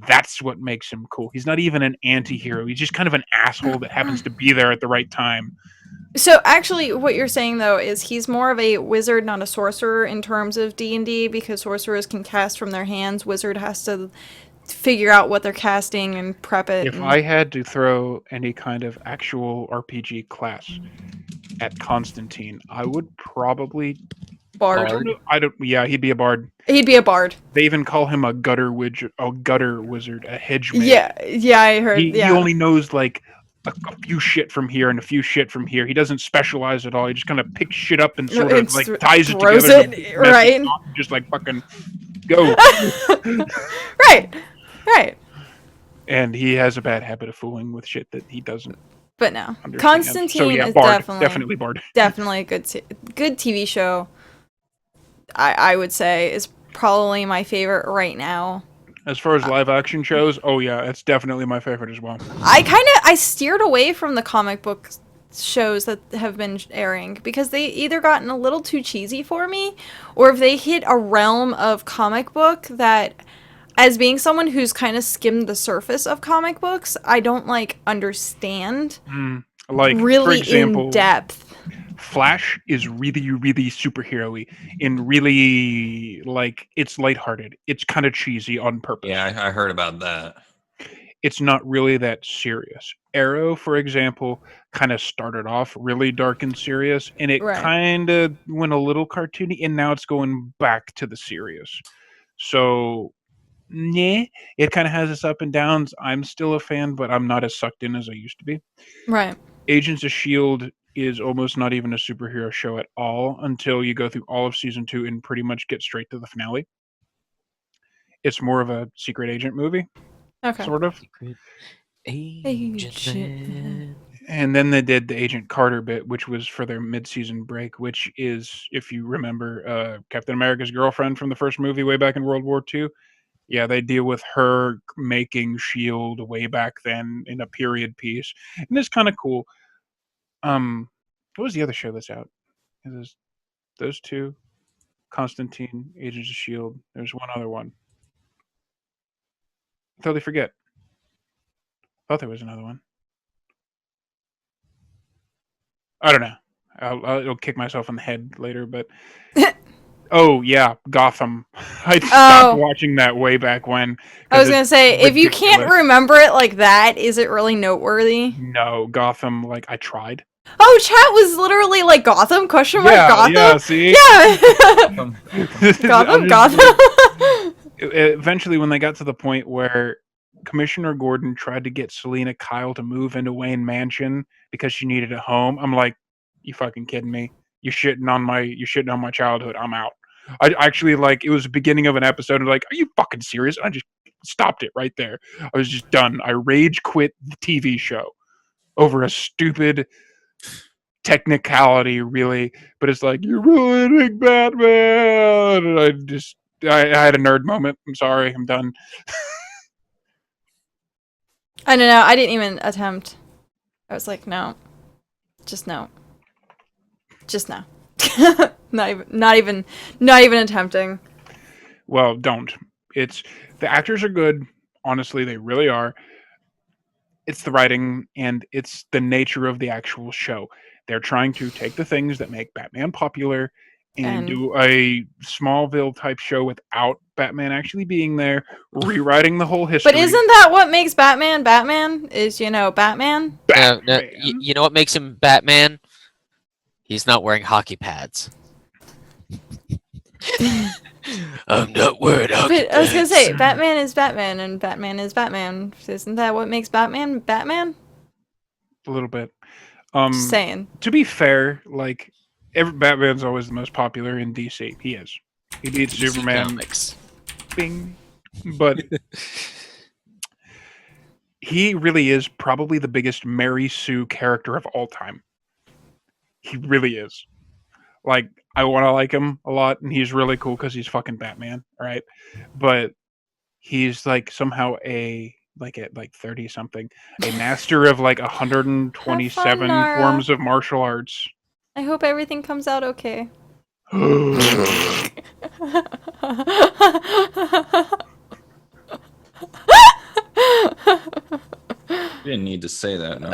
That's what makes him cool. He's not even an anti-hero. He's just kind of an asshole that happens to be there at the right time. So actually, what you're saying though is he's more of a wizard, not a sorcerer, in terms of D&D, because sorcerers can cast from their hands. Wizard has to figure out what they're casting and prep it. If I had to throw any kind of actual RPG class at Constantine, I would probably Bard. Yeah, he'd be a bard. He'd be a bard. They even call him a gutter wizard, a hedge mage. Yeah, I heard. He only knows like a few shit from here and a few shit from here. He doesn't specialize at all. He just kind of picks shit up and sort of like ties it throws together. it, right? And just like fucking go. Right. And he has a bad habit of fooling with shit that he doesn't. But no, understand. Constantine So yeah, is bard, definitely bard. definitely a good TV show. I would say is probably my favorite right now. As far as live action shows, oh yeah, it's definitely my favorite as well. I steered away from the comic book shows that have been airing because they either gotten a little too cheesy for me, or if they hit a realm of comic book that, as being someone who's kind of skimmed the surface of comic books, I don't like understand Like really for example, in depth. Flash is really, really superhero-y and really like it's lighthearted. It's kind of cheesy on purpose. Yeah, I heard about that. It's not really that serious. Arrow, for example, kind of started off really dark and serious, and it Right. kind of went a little cartoony, and now it's going back to the serious. So, it kind of has its up and downs. I'm still a fan, but I'm not as sucked in as I used to be. Right. Agents of S.H.I.E.L.D. is almost not even a superhero show at all until you go through all of season 2 and pretty much get straight to the finale. It's more of a secret agent movie, Okay. sort of. Agent Man. And then they did the Agent Carter bit, which was for their mid-season break, which is, if you remember, Captain America's girlfriend from the first movie way back in World War II. Yeah, they deal with her making S.H.I.E.L.D. way back then in a period piece. And it's kind of cool. What was the other show that's out? It was those two, Constantine, Agents of S.H.I.E.L.D. There's one other one. I totally forget. Thought there was another one. I don't know. I'll kick myself in the head later, but oh yeah, Gotham. I stopped watching that way back when. I was gonna say, if you can't ridiculous. remember it like that, is it really noteworthy? No, Gotham. Like I tried. Oh, chat was literally like Gotham? Question mark Gotham? Yeah, see. Yeah. I'm Gotham. Eventually, when they got to the point where Commissioner Gordon tried to get Selena Kyle to move into Wayne Mansion because she needed a home, I'm like, you fucking kidding me? You're shitting on my childhood. I'm out. I actually like it was the beginning of an episode and like, are you fucking serious? I just stopped it right there. I was just done. I rage quit the TV show over a stupid technicality, really. But it's like, you're ruining Batman. And I had a nerd moment. I'm sorry. I'm done. I don't know. I didn't even attempt. I was like, no. Just no. Just no. not even attempting. Well, don't. It's the actors are good. Honestly, they really are. it's the writing and it's the nature of the actual show. They're trying to take the things that make Batman popular and And- do a Smallville type show without Batman actually being there, rewriting the whole history. But isn't that what makes Batman Batman? Is, Batman? No, Batman. you know what makes him Batman? He's not wearing hockey pads. I'm not wearing hockey But I was gonna pads. say, Batman is Batman, and Batman is Batman. Isn't that what makes Batman Batman? A little bit. Just saying. To be fair, like Batman's always the most popular in DC. He is. He beats DC Superman. Comics. Bing. But he really is probably the biggest Mary Sue character of all time. He really is. Like, I want to like him a lot, and he's really cool because he's fucking Batman, right? But he's like somehow at 30 something, a master of like 127 Nara. forms of martial arts. I hope everything comes out okay. You didn't need to say that. No.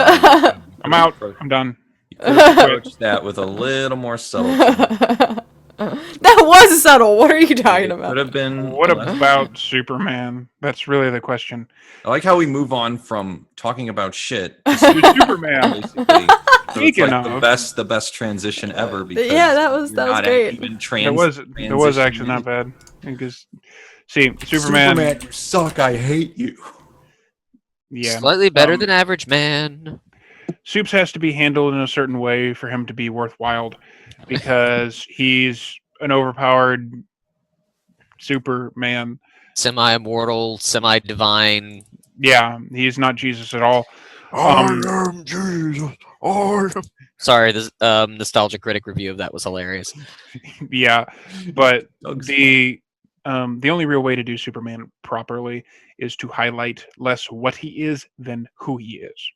I'm out. I'm done. You could have approached that with a little more subtlety. That was subtle. What are you talking It about? could have been. What less- about Superman? That's really the question. I like how we move on from talking about shit to Superman. basically. So it's Speaking like of- the best transition ever. Because Yeah, that was you're not great. even That was actually not bad. Because, see, Superman, you suck. I hate you. yeah, Slightly better um, than average man. Soups has to be handled in a certain way for him to be worthwhile, because he's an overpowered Superman. Semi-immortal, semi-divine. Yeah, he's not Jesus at all. am Jesus. Sorry, the nostalgia critic review of that was hilarious. Yeah, but Doug's the only real way to do Superman properly is to highlight less what he is than who he is.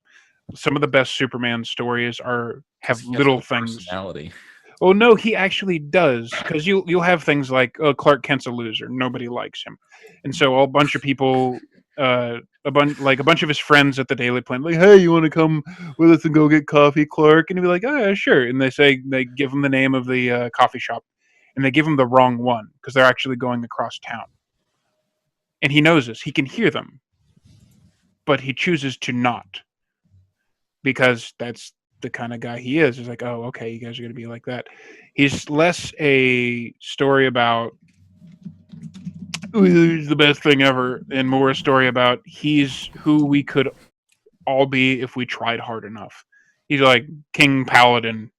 Some of the best Superman stories have He has little no things. personality. Oh no, he actually does, because you'll have things like Clark Kent's a loser, nobody likes him, and so a bunch of people, a bunch of his friends at the Daily Planet, like, hey, you want to come with us and go get coffee, Clark? And he'd be like, oh yeah, sure. And they give him the name of the coffee shop, and they give him the wrong one because they're actually going across town, and he knows this, he can hear them, but he chooses to not, because that's the kind of guy he is. He's like, oh, okay, you guys are going to be like that. He's less a story about he's the best thing ever, and more a story about he's who we could all be if we tried hard enough. He's like King Paladin.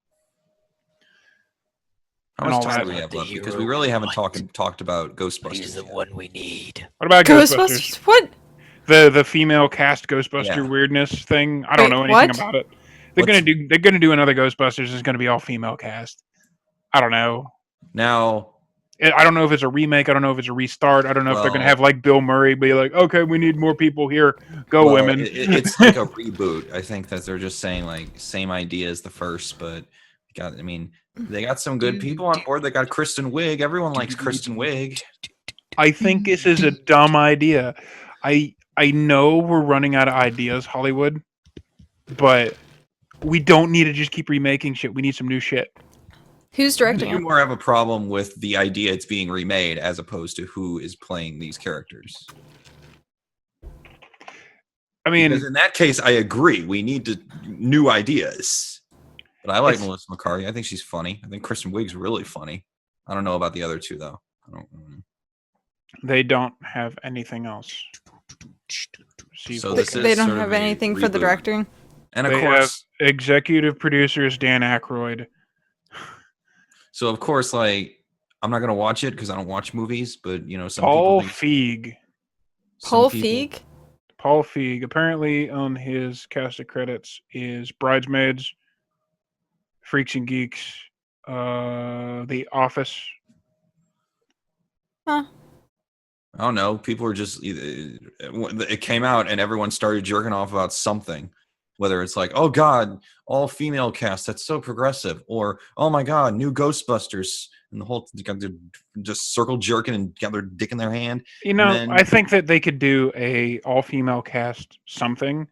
How and much all time do that. we have The left? Because hero we really haven't what? talked about He's Ghostbusters. the yet. one we need. What about Ghostbusters? What? The female cast Ghostbuster Yeah. weirdness thing. I don't Wait, know anything what? about it. They're gonna do another Ghostbusters. It's gonna be all female cast. I don't know. Now, I don't know if it's a remake. I don't know if it's a restart. I don't know if they're going to Well- have like Bill Murray be like, okay, we need more people here. Go well, women. it's like a reboot. I think that they're just saying like same idea as the first, but they got some good people on board. They got Kristen Wiig. Everyone likes Kristen Wiig. I think this is a dumb idea. I know we're running out of ideas, Hollywood, but we don't need to just keep remaking shit. We need some new shit. Who's directing You it? more have a problem with the idea it's being remade as opposed to who is playing these characters. I mean, Because in that case, I agree. We need new ideas. But I like It's- Melissa McCarthy. I think she's funny. I think Kristen Wiig's really funny. I don't know about the other two though. I don't. they don't have anything else. So They, this is they don't sort of have a anything for the reboot. directing. And of They course, Executive producers Dan Aykroyd. so of course, like I'm not gonna watch it because I don't watch movies. But some Paul people think Feig. some Paul people- Feig? Paul Feig. Apparently on his cast of credits is Bridesmaids, Freaks and Geeks, The Office. Huh. I don't know. People were just it came out and everyone started jerking off about something. Whether it's like, oh God, all female cast, that's so progressive, or oh my God, new Ghostbusters, and the whole they're just circle jerking and got their dick in their hand. You know, then- I think that they could do a all-female cast something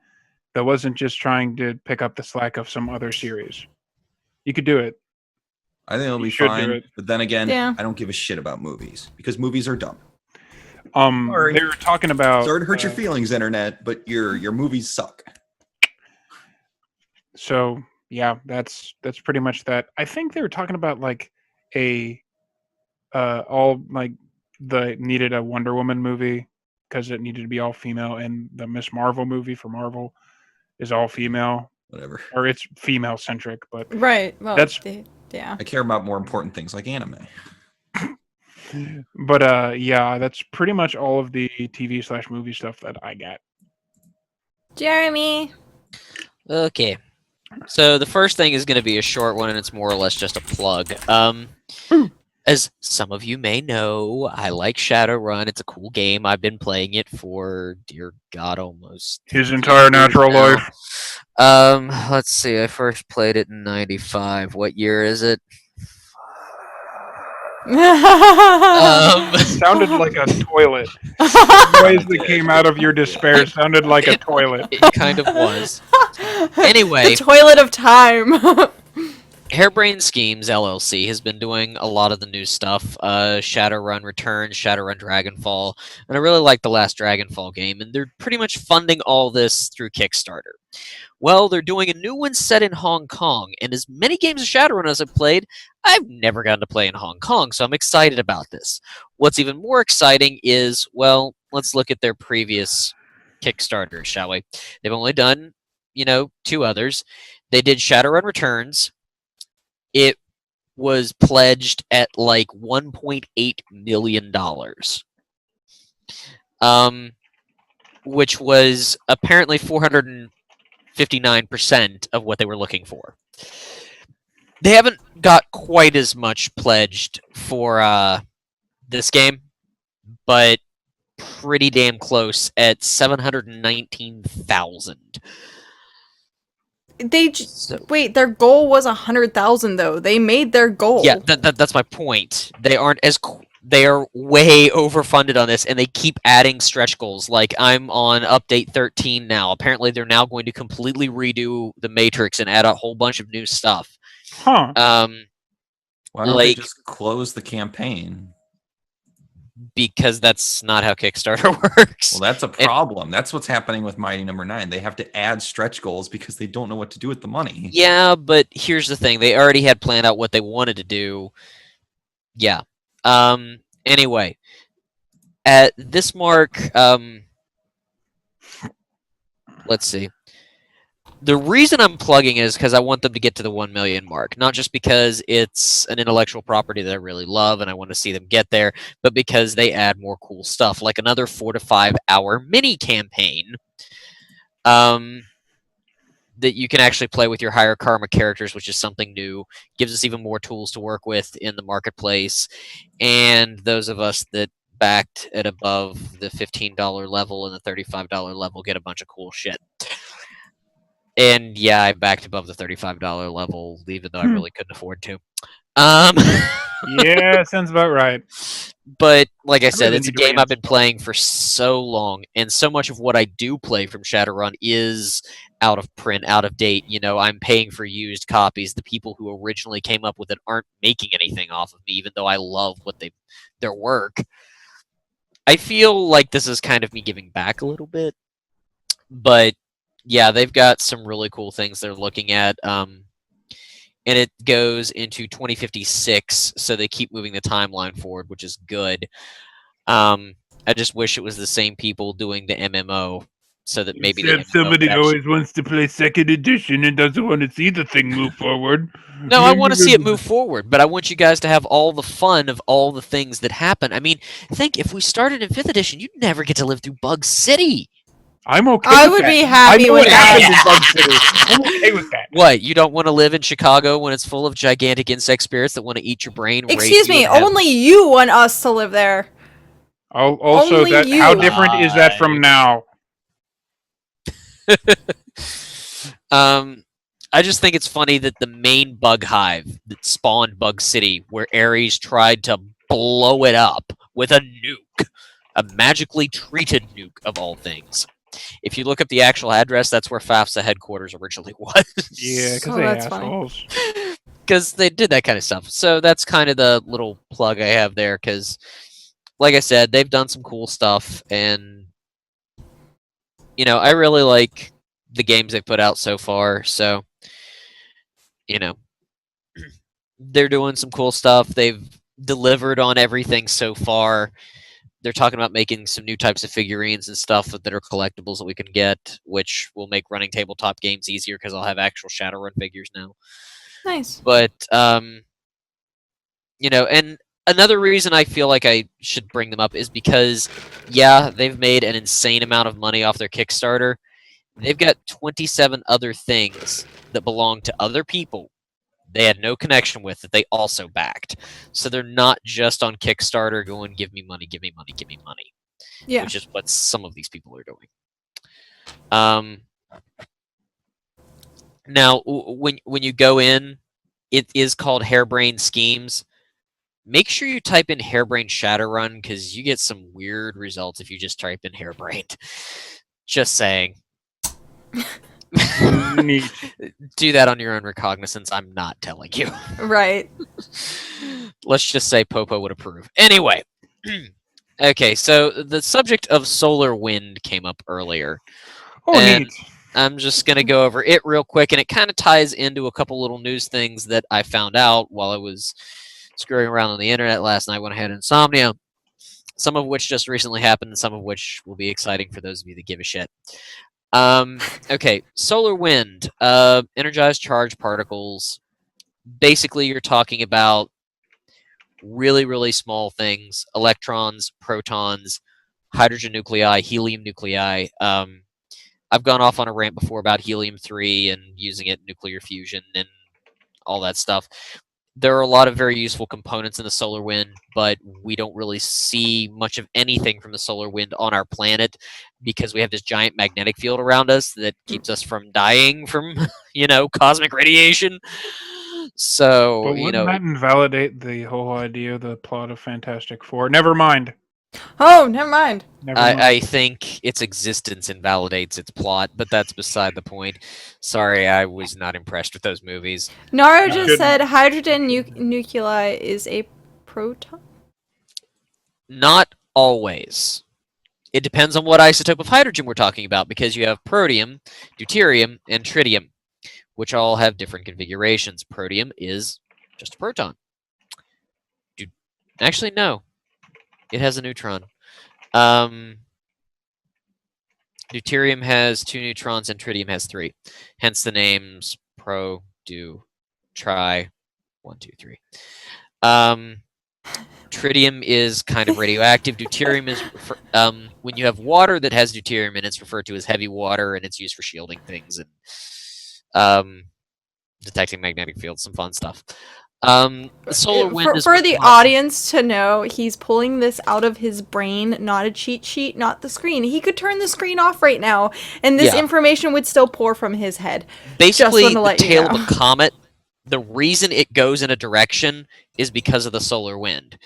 that wasn't just trying to pick up the slack of some other series. You could do it. I think it'll You be should do fine. it. But then again, Yeah. I don't give a shit about movies because movies are dumb. They Sorry. were talking about. Sorry to hurt your feelings, internet, but your movies suck. So yeah, that's pretty much that. I think they were talking about like a all like needed a Wonder Woman movie because it needed to be all female, and the Miss Marvel movie for Marvel is all female, Whatever. or it's female centric. But Right. Well, That's- yeah. I care about more important things like anime. yeah, that's pretty much all of the TV/movie stuff that I got. Jeremy. Okay. So the first thing is going to be a short one, and it's more or less just a plug. As some of you may know, I like Shadowrun. It's a cool game. I've been playing it for, dear God, almost His entire natural now. life. Let's see. I first played it in '95. What year is it? Sounded like a toilet. The noise that came out of your despair sounded like a toilet. It kind of was. Anyway. The toilet of time. Harebrained Schemes LLC has been doing a lot of the new stuff. Shadowrun Returns, Shadowrun Dragonfall, and I really like the last Dragonfall game, and they're pretty much funding all this through Kickstarter. Well, they're doing a new one set in Hong Kong, and as many games of Shadowrun as I've played, I've never gotten to play in Hong Kong, so I'm excited about this. What's even more exciting is, well, let's look at their previous Kickstarter, shall we? They've only done, 2 others. They did Shadowrun Returns. It was pledged at like $1.8 million. Which was apparently 459% of what they were looking for. They haven't got quite as much pledged for this game, but pretty damn close at 719,000. Wait, their goal was 100,000 though. They made their goal. Yeah, that's my point. They aren't as they are way overfunded on this, and they keep adding stretch goals. Like, I'm on update 13 now. Apparently, they're now going to completely redo the Matrix and add a whole bunch of new stuff. Huh. Why don't they like- just close the campaign? Because that's not how Kickstarter works. Well, that's a problem. That's what's happening with Mighty Number 9. They have to add stretch goals because they don't know what to do with the money. Yeah, but here's the thing. They already had planned out what they wanted to do. Yeah. Anyway, at this mark, let's see. The reason I'm plugging is because I want them to get to the 1 million mark. Not just because it's an intellectual property that I really love and I want to see them get there, but because they add more cool stuff, like another 4 to 5 hour mini campaign that you can actually play with your higher karma characters, which is something new. Gives us even more tools to work with in the marketplace. And those of us that backed at above the $15 level and the $35 level get a bunch of cool shit. And yeah, I backed above the $35 level, even though I really couldn't afford to. Yeah, sounds about right. But like I said, really it's a need to game I've been reinstall. playing for so long, and so much of what I do play from Shadowrun is out of print, out of date. I'm paying for used copies. The people who originally came up with it aren't making anything off of me, even though I love their work. I feel like this is kind of me giving back a little bit, but yeah, they've got some really cool things they're looking at. And it goes into 2056, so they keep moving the timeline forward, which is good. I just wish it was the same people doing the MMO, so that maybe the MMO would actually- wants to play second edition and doesn't want to see the thing move forward. No, I want to see it move forward, but I want you guys to have all the fun of all the things that happen. I mean, think if we started in 5th edition, you'd never get to live through Bug City. I'm okay. I with would that. be I happy know with what that. happens in Bug City. I'm okay with that. What, you don't want to live in Chicago when it's full of gigantic insect spirits that want to eat your brain? rape Excuse you, me, and have- only you want us to live there. Also, Only that you. how different is that from now? I just think it's funny that the main bug hive that spawned Bug City, where Ares tried to blow it up with a nuke, a magically treated nuke of all things. If you look up the actual address, that's where FAFSA headquarters originally was. Yeah, because Oh, they that's funny. assholes. Because they did that kind of stuff. So that's kind of the little plug I have there. Because, like I said, they've done some cool stuff, and I really like the games they've put out so far. So, they're doing some cool stuff. They've delivered on everything so far. They're talking about making some new types of figurines and stuff that are collectibles that we can get, which will make running tabletop games easier because I'll have actual Shadowrun figures now. Nice. But and another reason I feel like I should bring them up is because, yeah, they've made an insane amount of money off their Kickstarter. They've got 27 other things that belong to other people they had no connection with that they also backed. So they're not just on Kickstarter going, give me money, give me money, give me money. Yeah. Which is what some of these people are doing. Now, when you go in, it is called Harebrained Schemes. Make sure you type in Harebrained Shadowrun because you get some weird results if you just type in Harebrained. Just saying. Neat. Do that on your own recognizance. I'm not telling you. Right. Let's just say Popo would approve. Anyway. Okay, so the subject of solar wind came up earlier. Oh, And neat. I'm just going to go over it real quick, and it kind of ties into a couple little news things that I found out while I was screwing around on the internet last night when I had insomnia. Some of which just recently happened, and some of which will be exciting for those of you that give a shit. Okay, solar wind, energized charged particles. Basically, you're talking about really, really small things: electrons, protons, hydrogen nuclei, helium nuclei. I've gone off on a rant before about helium-3 and using it in nuclear fusion and all that stuff. There are a lot of very useful components in the solar wind, but we don't really see much of anything from the solar wind on our planet because we have this giant magnetic field around us that keeps us from dying from, cosmic radiation. So, But wouldn't that invalidate the whole idea of the plot of Fantastic Four? Never mind. Oh, never mind. Never mind. I think its existence invalidates its plot, but that's beside the point. Sorry, I was not impressed with those movies. Naro You just shouldn't. said hydrogen nuclei is a proton. Not always. It depends on what isotope of hydrogen we're talking about, because you have protium, deuterium, and tritium, which all have different configurations. Protium is just a proton. Actually, no. It has a neutron. Deuterium has 2 neutrons and tritium has 3. Hence the names pro, do, tri, 1, 2, 3. Tritium is kind of radioactive. Deuterium is when you have water that has deuterium in it, it's referred to as heavy water, and it's used for shielding things and detecting magnetic fields. Some fun stuff. Solar wind For the audience to know, he's pulling this out of his brain, not a cheat sheet, not the screen. He could turn the screen off right now, and this information would still pour from his head. Basically, the let you tail know. of a comet, the reason it goes in a direction is because of the solar wind.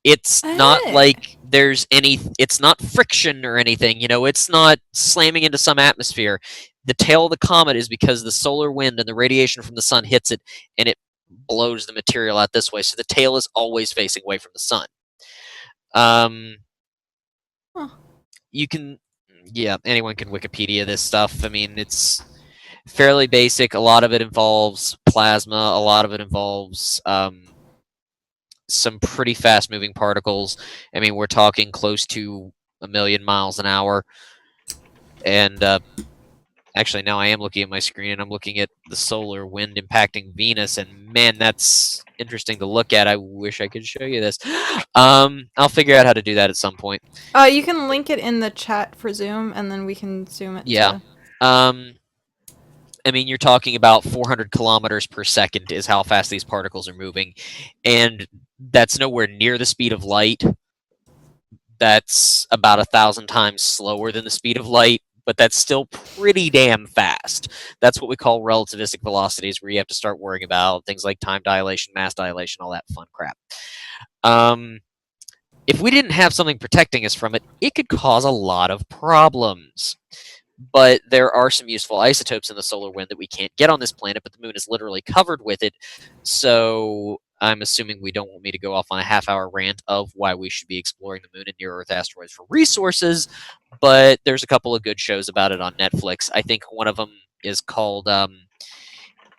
It's not like it's not friction or anything, it's not slamming into some atmosphere. The tail of the comet is because the solar wind and the radiation from the sun hits it, and it blows the material out this way, so the tail is always facing away from the sun. You can, anyone can Wikipedia this stuff. I mean, it's fairly basic. A lot of it involves plasma. A lot of it involves some pretty fast-moving particles. I mean, we're talking close to 1,000,000 miles an hour. And actually, now I am looking at my screen, and I'm looking at the solar wind impacting Venus, and man, that's interesting to look at. I wish I could show you this. I'll figure out how to do that at some point. You can link it in the chat for Zoom, and then we can zoom it. Yeah. I mean, you're talking about 400 kilometers per second is how fast these particles are moving, and that's nowhere near the speed of light. That's about 1,000 times slower than the speed of light, but that's still pretty damn fast. That's what we call relativistic velocities, where you have to start worrying about things like time dilation, mass dilation, all that fun crap. If we didn't have something protecting us from it, it could cause a lot of problems. But there are some useful isotopes in the solar wind that we can't get on this planet, but the moon is literally covered with it. So I'm assuming we don't want me to go off on a half-hour rant of why we should be exploring the moon and near-Earth asteroids for resources, but there's a couple of good shows about it on Netflix. I think one of them is called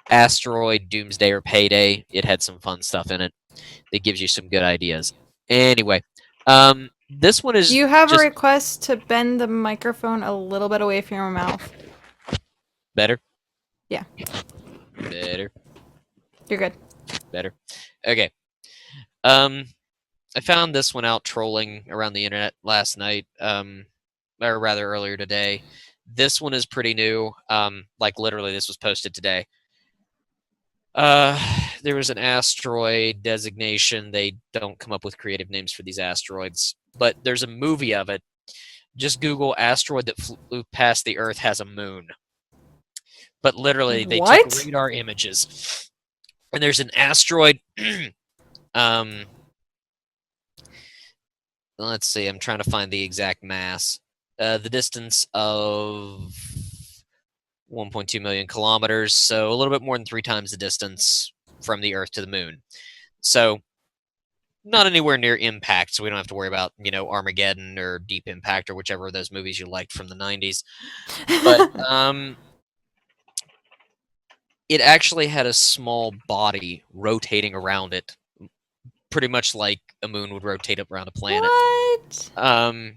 Asteroid Doomsday or Payday. It had some fun stuff in it that gives you some good ideas. Anyway, this one is Do you have just a request to bend the microphone a little bit away from your mouth? better. Yeah. Better. You're good. Better. Okay. I found this one out trolling around the internet last night, or rather earlier today. This one is pretty new. Like literally, this was posted today. There was an asteroid designation. They don't come up with creative names for these asteroids, but there's a movie of it. Just Google asteroid that flew past the Earth has a moon. But literally, they What? took radar images, and there's an asteroid. Let's see. I'm trying to find the exact mass. The distance of 1.2 million kilometers, so a little bit more than 3 times the distance from the Earth to the Moon. So not anywhere near impact, so we don't have to worry about, Armageddon or Deep Impact or whichever of those movies you liked from the 90s. But it actually had a small body rotating around it, pretty much like a moon would rotate around a planet. What?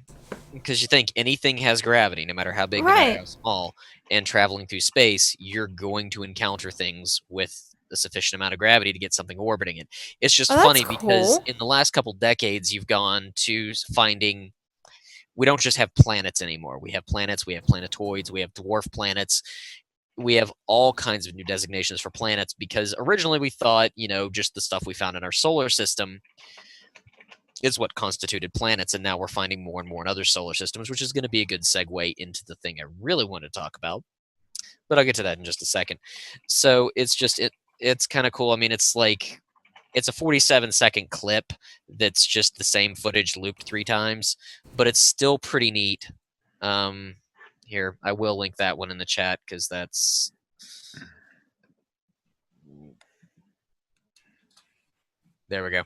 Because you think anything has gravity, no matter how big, no matter how small, and traveling through space, you're going to encounter things with a sufficient amount of gravity to get something orbiting it. It's just funny because in the last couple decades, you've gone to finding. We don't just have planets anymore. We have planets, we have planetoids, we have dwarf planets. We have all kinds of new designations for planets because originally we thought, just the stuff we found in our solar system is what constituted planets, and now we're finding more and more in other solar systems, which is going to be a good segue into the thing I really want to talk about. But I'll get to that in just a second. So it's kind of cool. I mean, it's a 47-second clip that's just the same footage looped 3 times, but it's still pretty neat. Here, I will link that one in the chat because that's. There we go.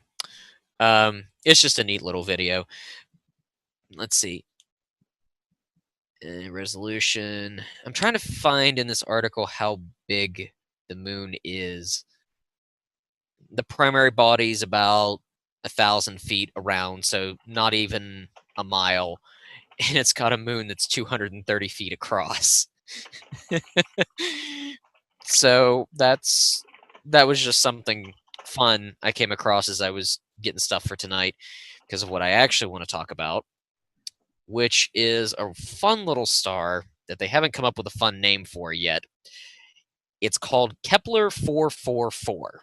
It's just a neat little video. Let's see. Resolution. I'm trying to find in this article how big the moon is. The primary body is about 1,000 feet around, so not even a mile. And it's got a moon that's 230 feet across. So that was just something fun I came across as I was getting stuff for tonight because of what I actually want to talk about, which is a fun little star that they haven't come up with a fun name for yet. It's called Kepler 444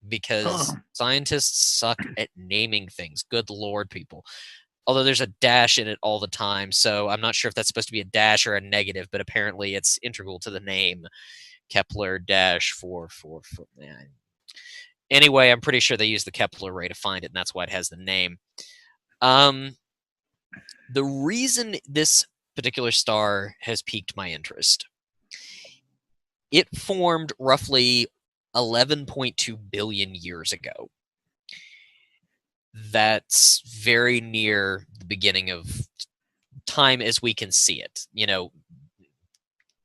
because scientists suck at naming things. Good Lord, people. Although there's a dash in it all the time, so I'm not sure if that's supposed to be a dash or a negative, but apparently it's integral to the name. Kepler-444. Anyway, I'm pretty sure they use the Kepler ray to find it, and that's why it has the name. The reason this particular star has piqued my interest, it formed roughly 11.2 billion years ago. That's very near the beginning of time as we can see it.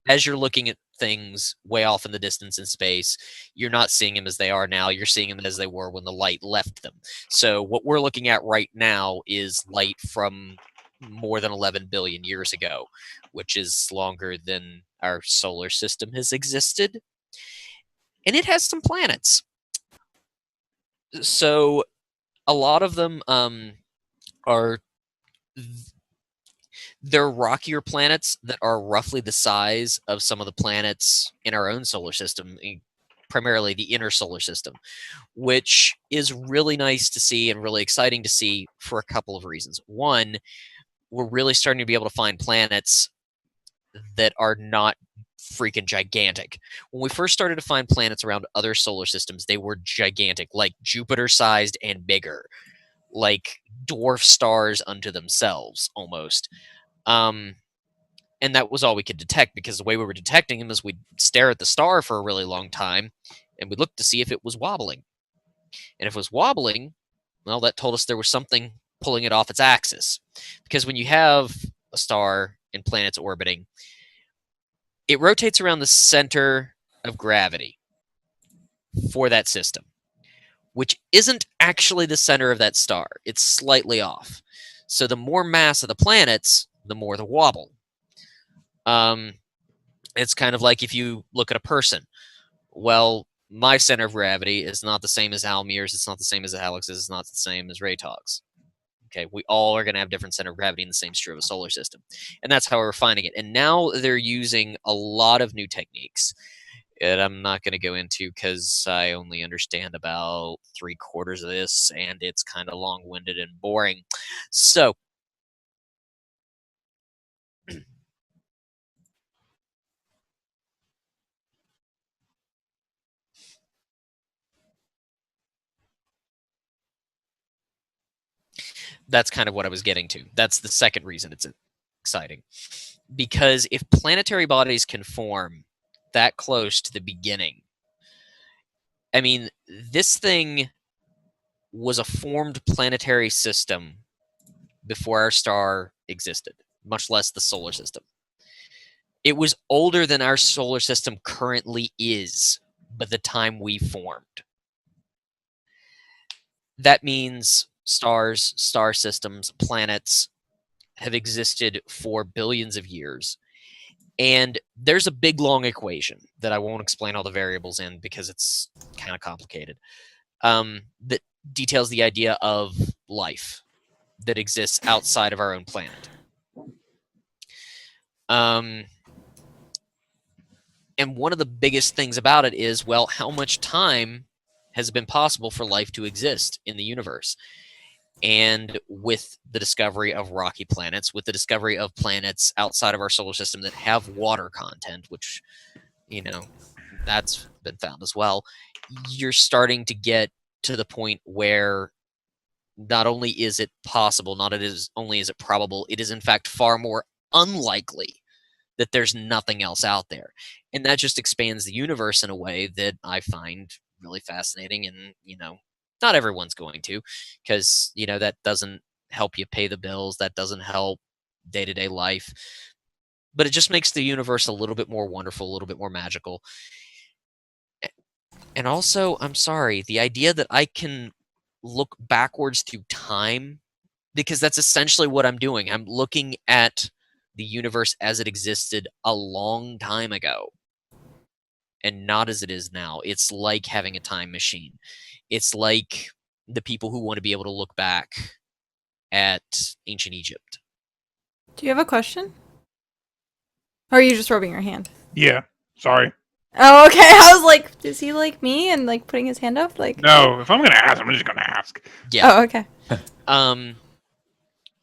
As you're looking at things way off in the distance in space, you're not seeing them as they are now. You're seeing them as they were when the light left them. So what we're looking at right now is light from more than 11 billion years ago, which is longer than our solar system has existed. And it has some planets. So a lot of them they're rockier planets that are roughly the size of some of the planets in our own solar system, primarily the inner solar system, which is really nice to see and really exciting to see for a couple of reasons. One, we're really starting to be able to find planets that are not freaking gigantic. When we first started to find planets around other solar systems, they were gigantic, like Jupiter-sized and bigger. like dwarf stars unto themselves almost. And that was all we could detect, because the way we were detecting them is we'd stare at the star for a really long time and we'd look to see if it was wobbling. And if it was wobbling, well, that told us there was something pulling it off its axis. Because when you have a star and planets orbiting, it rotates around the center of gravity for that system, which isn't actually the center of that star. It's slightly off. So the more mass of the planets, the more the wobble. It's kind of like if you look at a person. Well, my center of gravity is not the same as Almir's. It's not the same as Alex's. It's not the same as Raytog's. Okay, we all are going to have different center of gravity in the same sphere of a solar system. And that's how we're finding it. And now they're using a lot of new techniques that I'm not going to go into because I only understand about 3/4 of this, and it's kind of long-winded and boring. So, that's kind of what I was getting to. That's the second reason it's exciting. Because if planetary bodies can form that close to the beginning, I mean, this thing was a formed planetary system before our star existed, much less the solar system. It was older than our solar system currently is by the time we formed. That means stars, star systems, planets have existed for billions of years. And there's a big, long equation that I won't explain all the variables in because it's kind of complicated, that details the idea of life that exists outside of our own planet. And one of the biggest things about it is, well, how much time has been possible for life to exist in the universe? And with the discovery of rocky planets, with the discovery of planets outside of our solar system that have water content, which, you know, that's been found as well, you're starting to get to the point where not only is it possible, not only is it probable, it is in fact far more unlikely that there's nothing else out there. And that just expands the universe in a way that I find really fascinating. And, you know, not everyone's going to, because, you know, that doesn't help you pay the bills. That doesn't help day-to-day life. But it just makes the universe a little bit more wonderful, a little bit more magical. And also, I'm sorry, the idea that I can look backwards through time, because that's essentially what I'm doing. I'm looking at the universe as it existed a long time ago and not as it is now. It's like having a time machine. It's like the people who want to be able to look back at ancient Egypt. Do you have a question? Or are you just rubbing your hand? Yeah. Sorry. Oh, okay. I was like, is he like me and like putting his hand up? Like, No, if I'm gonna ask, I'm just gonna ask. Yeah. oh, okay.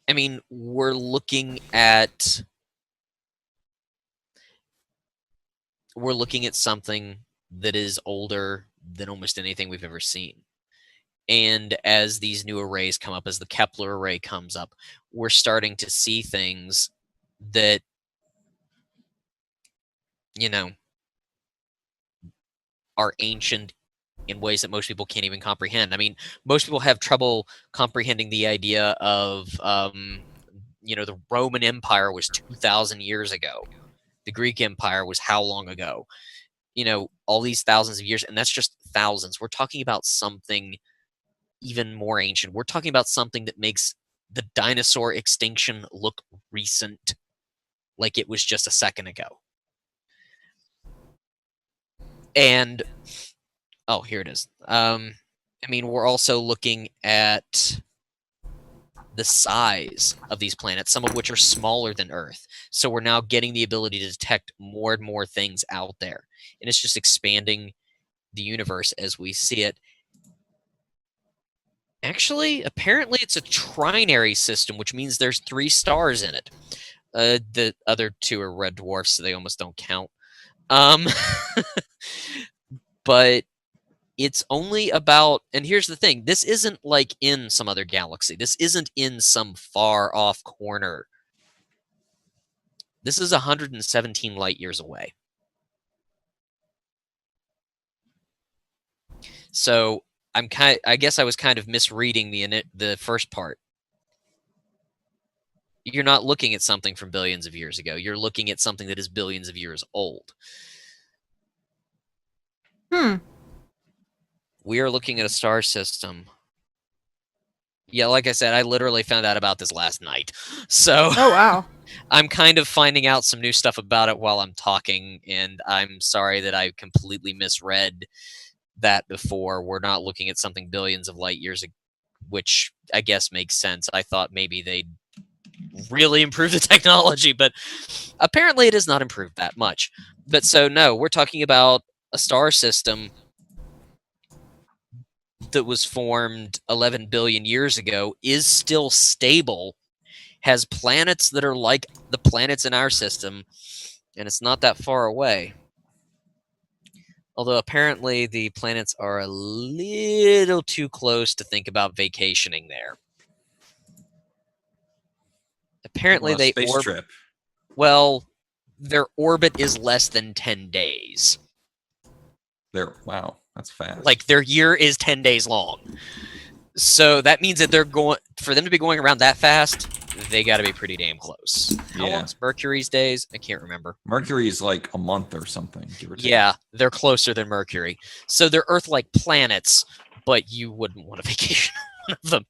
I mean, we're looking at something that is older than almost anything we've ever seen. And as these new arrays come up, as the Kepler array comes up, we're starting to see things that, you know, are ancient in ways that most people can't even comprehend. I mean, most people have trouble comprehending the idea of, you know, the Roman Empire was 2,000 years ago. The Greek Empire was how long ago? You know, all these thousands of years, and that's just thousands. We're talking about something even more ancient. We're talking about something that makes the dinosaur extinction look recent, like it was just a second ago. And oh, here it is. I mean, we're also looking at the size of these planets, some of which are smaller than Earth. So we're now getting the ability to detect more and more things out there. And it's just expanding the universe as we see it. Actually, apparently it's a trinary system, which means there's 3 stars in it. The other 2 are red dwarfs, so they almost don't count. But It's only about, and here's the thing, this isn't like in some other galaxy. This isn't in some far off corner. This is 117 light years away. So I guess I was kind of misreading the first part. You're not looking at something from billions of years ago. You're looking at something that is billions of years old. We are looking at a star system. Yeah, like I said, I literally found out about this last night. So Oh wow. I'm kind of finding out some new stuff about it while I'm talking, and I'm sorry that I completely misread that before. We're not looking at something billions of light years, which I guess makes sense. I thought maybe they'd really improve the technology, but apparently it has not improved that much. But so no, we're talking about a star system that was formed 11 billion years ago, is still stable, has planets that are like the planets in our system, and it's not that far away. Although apparently the planets are a little too close to think about vacationing there. Apparently On a they space trip. Well, their orbit is less than 10 days. Wow, that's fast. Like their year is 10 days long. So that means that for them to be going around that fast, they got to be pretty damn close. How Yeah. long's Mercury's days? I can't remember. Mercury's like a month or something, give or take. Yeah, they're closer than Mercury. So they're Earth-like planets, but you wouldn't want to vacation on one of them.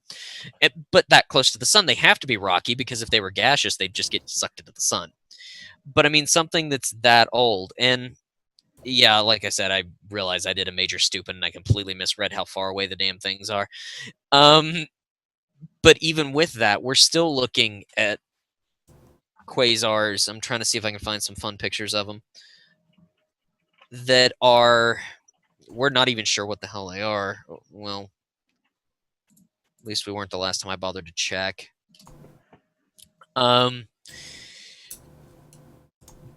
But that close to the sun, they have to be rocky, because if they were gaseous, they'd just get sucked into the sun. But I mean, something that's that old, and yeah, like I said, I realized I did a major stupid and I completely misread how far away the damn things are. But even with that, we're still looking at quasars. I'm trying to see if I can find some fun pictures of them that are, we're not even sure what the hell they are. Well, at least we weren't the last time I bothered to check.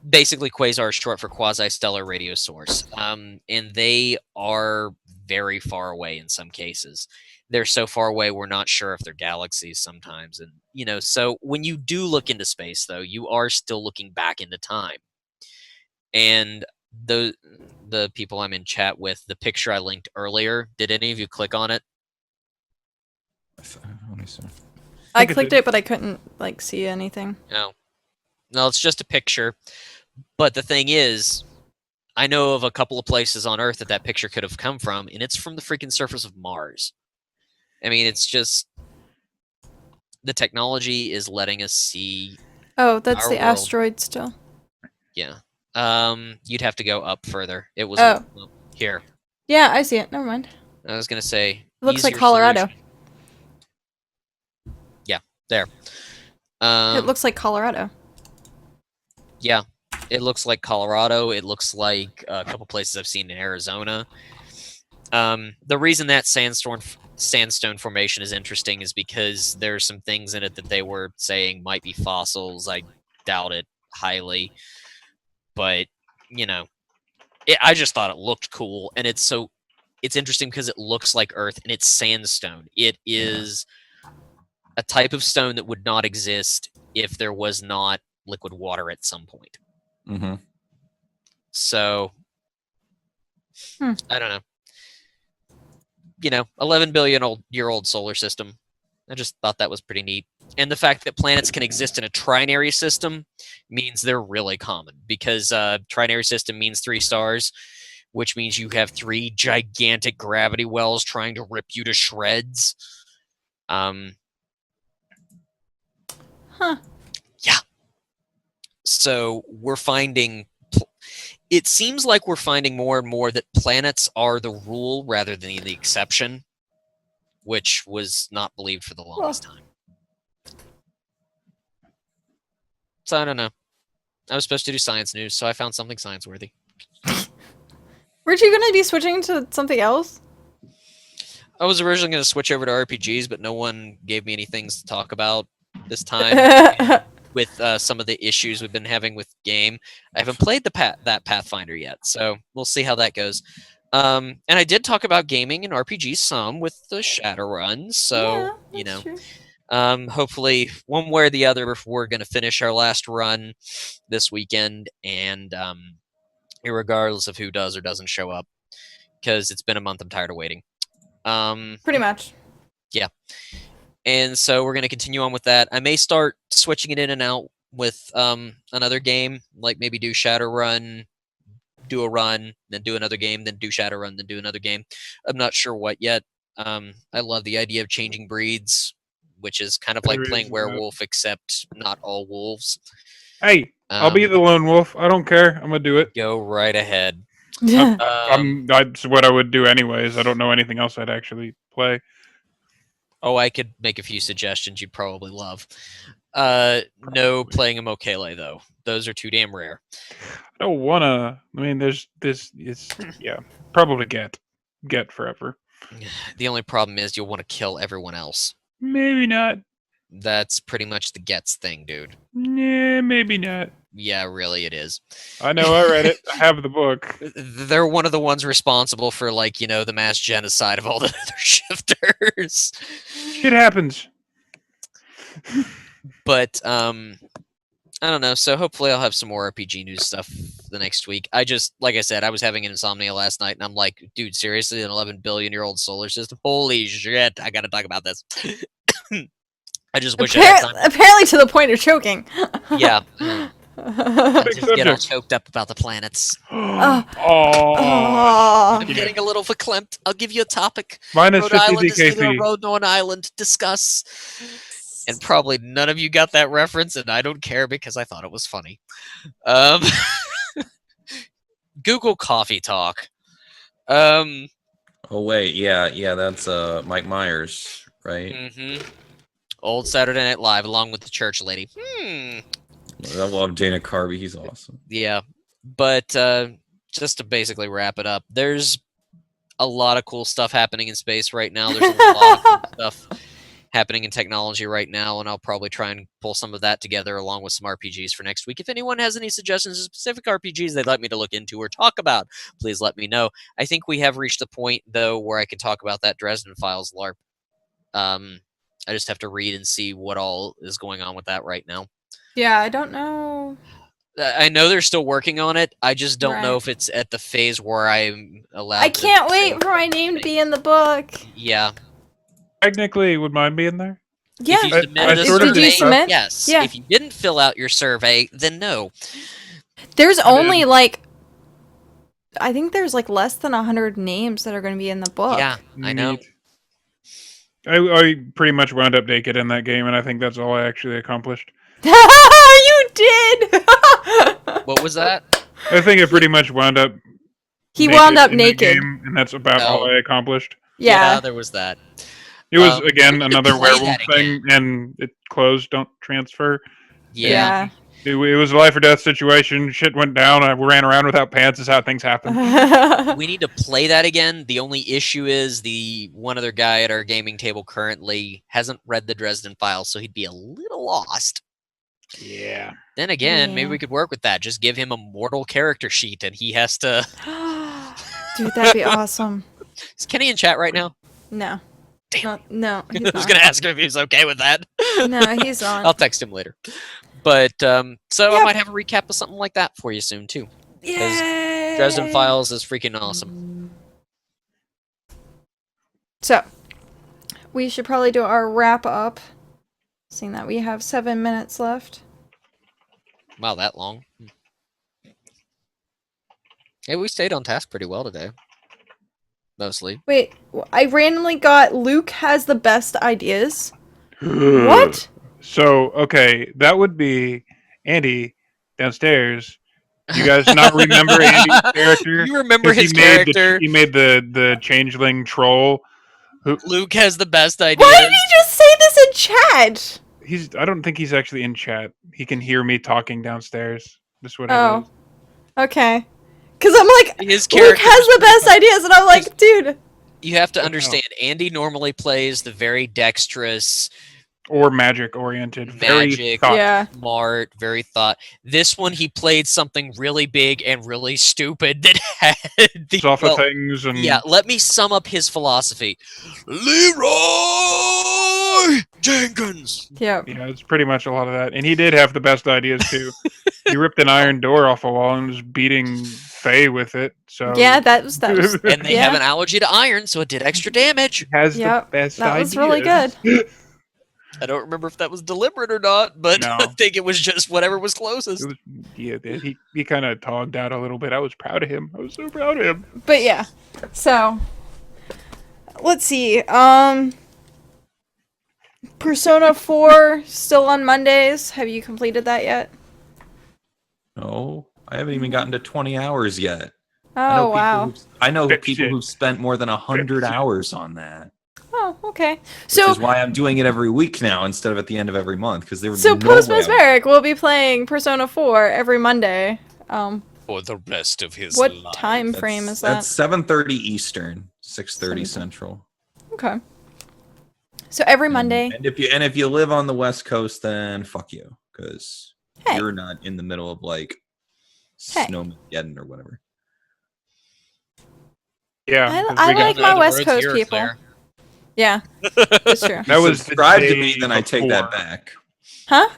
Basically, quasar is short for quasi-stellar radio source, and they are very far away in some cases. They're so far away, we're not sure if they're galaxies sometimes. And, so when you do look into space, though, you are still looking back into time. And the people I'm in chat with, the picture I linked earlier, did any of you click on it? Let me see. I think it clicked did. it, but I couldn't see anything. No, it's just a picture. But the thing is, I know of a couple of places on Earth that picture could have come from, and it's from the freaking surface of Mars. I mean, it's just, the technology is letting us see. Oh, that's Our the world. asteroid still. Yeah. You'd have to go up further. It was here. Yeah, I see it. Never mind. I was gonna say. It looks like easier Colorado. solution. Yeah, there. It looks like Colorado. Yeah, it looks like Colorado. It looks like a couple places I've seen in Arizona. The reason that sandstone formation is interesting is because there's some things in it that they were saying might be fossils. I doubt it highly, but I just thought it looked cool, and it's interesting because it looks like Earth and it's sandstone. It is a type of stone that would not exist if there was not liquid water at some point. Mm-hmm. So, I don't know. 11 billion year old solar system. I just thought that was pretty neat. And the fact that planets can exist in a trinary system means they're really common, because trinary system means 3 stars, which means you have 3 gigantic gravity wells trying to rip you to shreds. Yeah. So we're finding, it seems like we're finding more and more that planets are the rule rather than the exception, which was not believed for the longest time. So I don't know. I was supposed to do science news, so I found something science-worthy. Weren't you gonna be switching to something else? I was originally going to switch over to RPGs, but no one gave me any things to talk about this time. With some of the issues we've been having with game, I haven't played that Pathfinder yet, so we'll see how that goes. And I did talk about gaming and RPGs some with the Shadowrun, so Yeah, that's true. hopefully one way or the other, we're going to finish our last run this weekend, and regardless of who does or doesn't show up, because it's been a month, I'm tired of waiting. Pretty much. And so we're going to continue on with that. I may start switching it in and out with another game, like maybe do Shadowrun, do a run, then do another game, then do Shadowrun, then do another game. I'm not sure what yet. I love the idea of changing breeds, which is kind of like There playing is that. werewolf, except not all wolves. Hey, I'll be the lone wolf. I don't care. I'm gonna do it. Go right ahead. That's what I would do anyways. I don't know anything else I'd actually play. Oh, I could make a few suggestions you'd probably love. No playing a Mokele, though. Those are too damn rare. I don't wanna. I mean, there's this. It's yeah, probably get forever. The only problem is you'll want to kill everyone else. Maybe not. That's pretty much the Gets thing, dude. Nah, maybe not. Yeah, really, it is. I know. I read it. I have the book. They're one of the ones responsible for, like, you know, the mass genocide of all the other shifters. Shit happens. But I don't know. So hopefully I'll have some more RPG news stuff the next week. I just, like I said, I was having an insomnia last night, and I'm like, dude, seriously, an 11 billion-year-old solar system? Holy shit! I gotta talk about this. I just wish I had time. Apparently to the point of choking. Yeah. I Big just get all subject. choked up about the planets. Oh, I'm Yeah. getting a little verklempt. I'll give you a topic. minus Rhode 50 Island is neither a DKP. road nor an island. Discuss. And probably none of you got that reference, and I don't care because I thought it was funny. Google Coffee Talk. Oh wait, yeah, that's Mike Myers, right? Mhm. Old Saturday Night Live, along with the church lady. I love Dana Carvey. He's awesome. Yeah, but just to basically wrap it up, there's a lot of cool stuff happening in space right now. There's a lot of cool stuff happening in technology right now, and I'll probably try and pull some of that together along with some RPGs for next week. If anyone has any suggestions of specific RPGs they'd like me to look into or talk about, please let me know. I think we have reached the point, though, where I can talk about that Dresden Files LARP. I just have to read and see what all is going on with that right now. Yeah, I don't know. I know they're still working on it. I just don't know Right. if it's at the phase where I'm allowed I to can't say- wait for my name to be in the book. Yeah. Technically, would mine be in there? Yeah. If you I submitted a sort of Did you survey, did. submit? yes. Yeah. If you didn't fill out your survey, then no. There's only did. like, I think there's like less than 100 names that are going to be in the book. Yeah, I know. Neat. I pretty much wound up naked in that game, and I think that's all I actually accomplished. You did. What was that? I think I pretty much wound up. He wound up in that naked. game, and that's about all Oh. I accomplished. Yeah. there was that. It was Um, again we could another play werewolf that thing, and it closed. Don't transfer. Yeah. It was a life or death situation. Shit went down. I ran around without pants. Is how things happen. We need to play that again. The only issue is the one other guy at our gaming table currently hasn't read the Dresden Files, so he'd be a little lost. Yeah. Then again, maybe Yeah. we could work with that. Just give him a mortal character sheet, and he has to. Dude, that'd be awesome. Is Kenny in chat right now? No. Damn. No, he's I was not. gonna ask him if he was okay with that. No, he's on. I'll text him later. But so I Yep. might have a recap of something like that for you soon too. Yay! Dresden Files is freaking awesome. So, we should probably do our wrap up, seeing that we have 7 minutes left. Wow, that long. Hey, we stayed on task pretty well today. Mostly. Wait, I randomly got Luke has the best ideas. What? So okay, that would be Andy downstairs. You guys not remember Andy's character? You remember 'Cause his character? He made the changeling troll. Luke has the best ideas. Why did he just say this in chat? I don't think he's actually in chat. He can hear me talking downstairs. That's what it Oh. is. Okay. Because I'm like, His Luke character. has the best ideas, and I'm like, dude. You have to Oh. understand, Andy normally plays the very dexterous, or magic oriented. Very Magic. thought. Yeah. Smart, very thought. This one, he played something really big and really stupid that had the Off of well, things and yeah, let me sum up his philosophy. Leroy Jenkins. Yeah. yeah, it's pretty much a lot of that. And he did have the best ideas too. He ripped an iron door off a wall and was beating Faye with it. So Yeah, that was And they yeah. have an allergy to iron, so it did extra damage. has Yep, the best that ideas. was really good. I don't remember if that was deliberate or not, but No. I think it was just whatever was closest. It was, yeah, he kind of togged out a little bit. I was proud of him. I was so proud of him. But yeah. So let's see. Persona 4 still on Mondays. Have you completed that yet? No, I haven't even gotten to 20 hours yet. I Oh wow. know Fix people it. who've spent more than 100 Fix it. hours on that. Oh, okay. Which So is why I'm doing it every week now instead of at the end of every month, because there was so no Post way I- Mesmeric will be playing Persona 4 every Monday. For the rest of his What life. time frame is that? That's 7:30 Eastern, 6:30 Central. Okay. So every Monday. And if you live on the West Coast, then fuck you, because Hey. you're not in the middle of like Hey. Snowmageddon or whatever. Yeah, I 'cause like we got- No, my the West road's Coast yours people. there. Yeah, that's true. That was the subscribe to day me, then I take that before. back. Huh?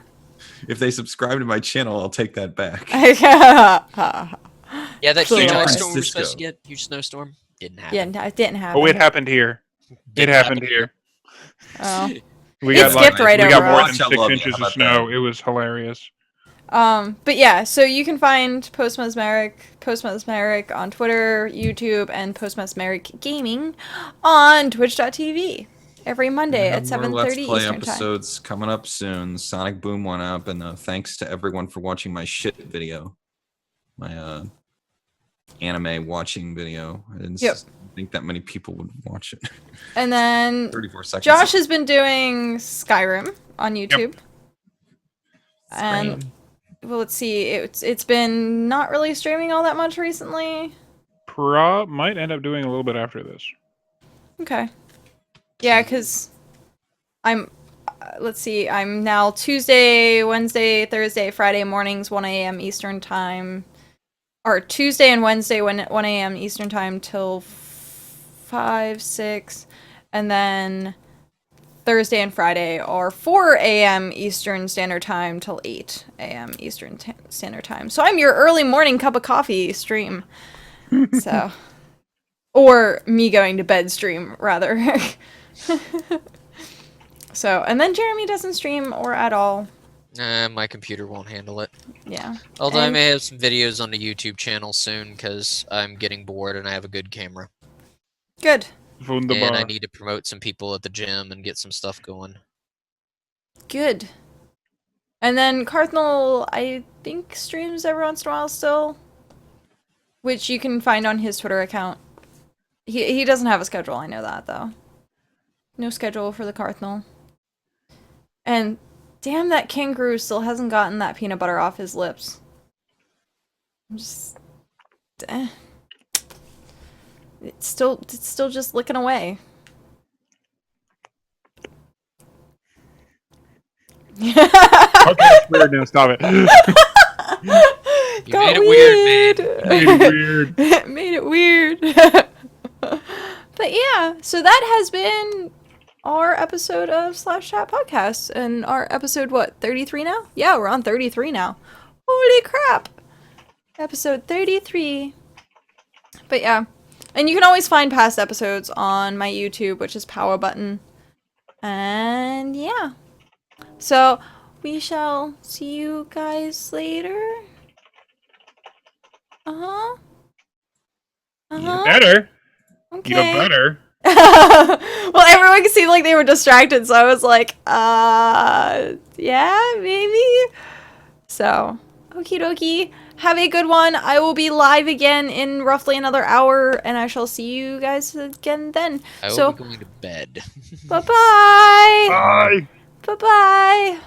If they subscribe to my channel, I'll take that back. Yeah, that So- huge San ice storm we're supposed Francisco. to get, huge snowstorm, didn't happen. Yeah, no, it didn't happen. Oh, it happened here. It Didn't happened happen. here. Oh. We It got skipped right we over got more than us. I 6 love you. inches How of about snow. that? It was hilarious. But yeah, so you can find Post Mesmeric on Twitter, YouTube, and Post Mesmeric Gaming on Twitch.tv every Monday I at have more 7:30 Let's Play Eastern Time. episodes coming up soon. Sonic Boom went up, and thanks to everyone for watching my shit video, my anime watching video. I didn't Yep. think that many people would watch it. And then 34 seconds. Josh has been doing Skyrim on YouTube. And well, let's see, it's been not really streaming all that much recently. Might end up doing a little bit after this. Okay. Yeah, because I'm, let's see, I'm now Tuesday, Wednesday, Thursday, Friday mornings, 1 a.m. Eastern Time. Or Tuesday and Wednesday, 1 a.m. Eastern Time till 5, 6. And then Thursday and Friday are 4 a.m. Eastern Standard Time till 8 a.m. Eastern Standard Time. So I'm your early morning cup of coffee stream. So, or me going to bed stream, rather. So, and then Jeremy doesn't stream or at all. My computer won't handle it. Yeah. Although I And- may have some videos on the YouTube channel soon because I'm getting bored and I have a good camera. Good. And I Wunderbar. need to promote some people at the gym and get some stuff going. Good. And then Cardinal, I think, streams every once in a while still. Which you can find on his Twitter account. He doesn't have a schedule, I know that, though. No schedule for the Cardinal. And damn, that kangaroo still hasn't gotten that peanut butter off his lips. I'm just... It's still just licking away. Okay, it's weird now. Stop it. You made it weird, man. Weird. Made it weird. But yeah, so that has been our episode of Slash Chat Podcast. And our episode, what, 33 now? Yeah, we're on 33 now. Holy crap. Episode 33. But yeah. And you can always find past episodes on my YouTube, which is Power Button. And yeah. So we shall see you guys later. Uh-huh. Uh-huh. Better. Okay. You better. Well, everyone seemed like they were distracted, so I was like, yeah, maybe. So, okie dokie. Have a good one. I will be live again in roughly another hour, and I shall see you guys again then. I will So, be going to bed. bye-bye. Bye. Bye-bye.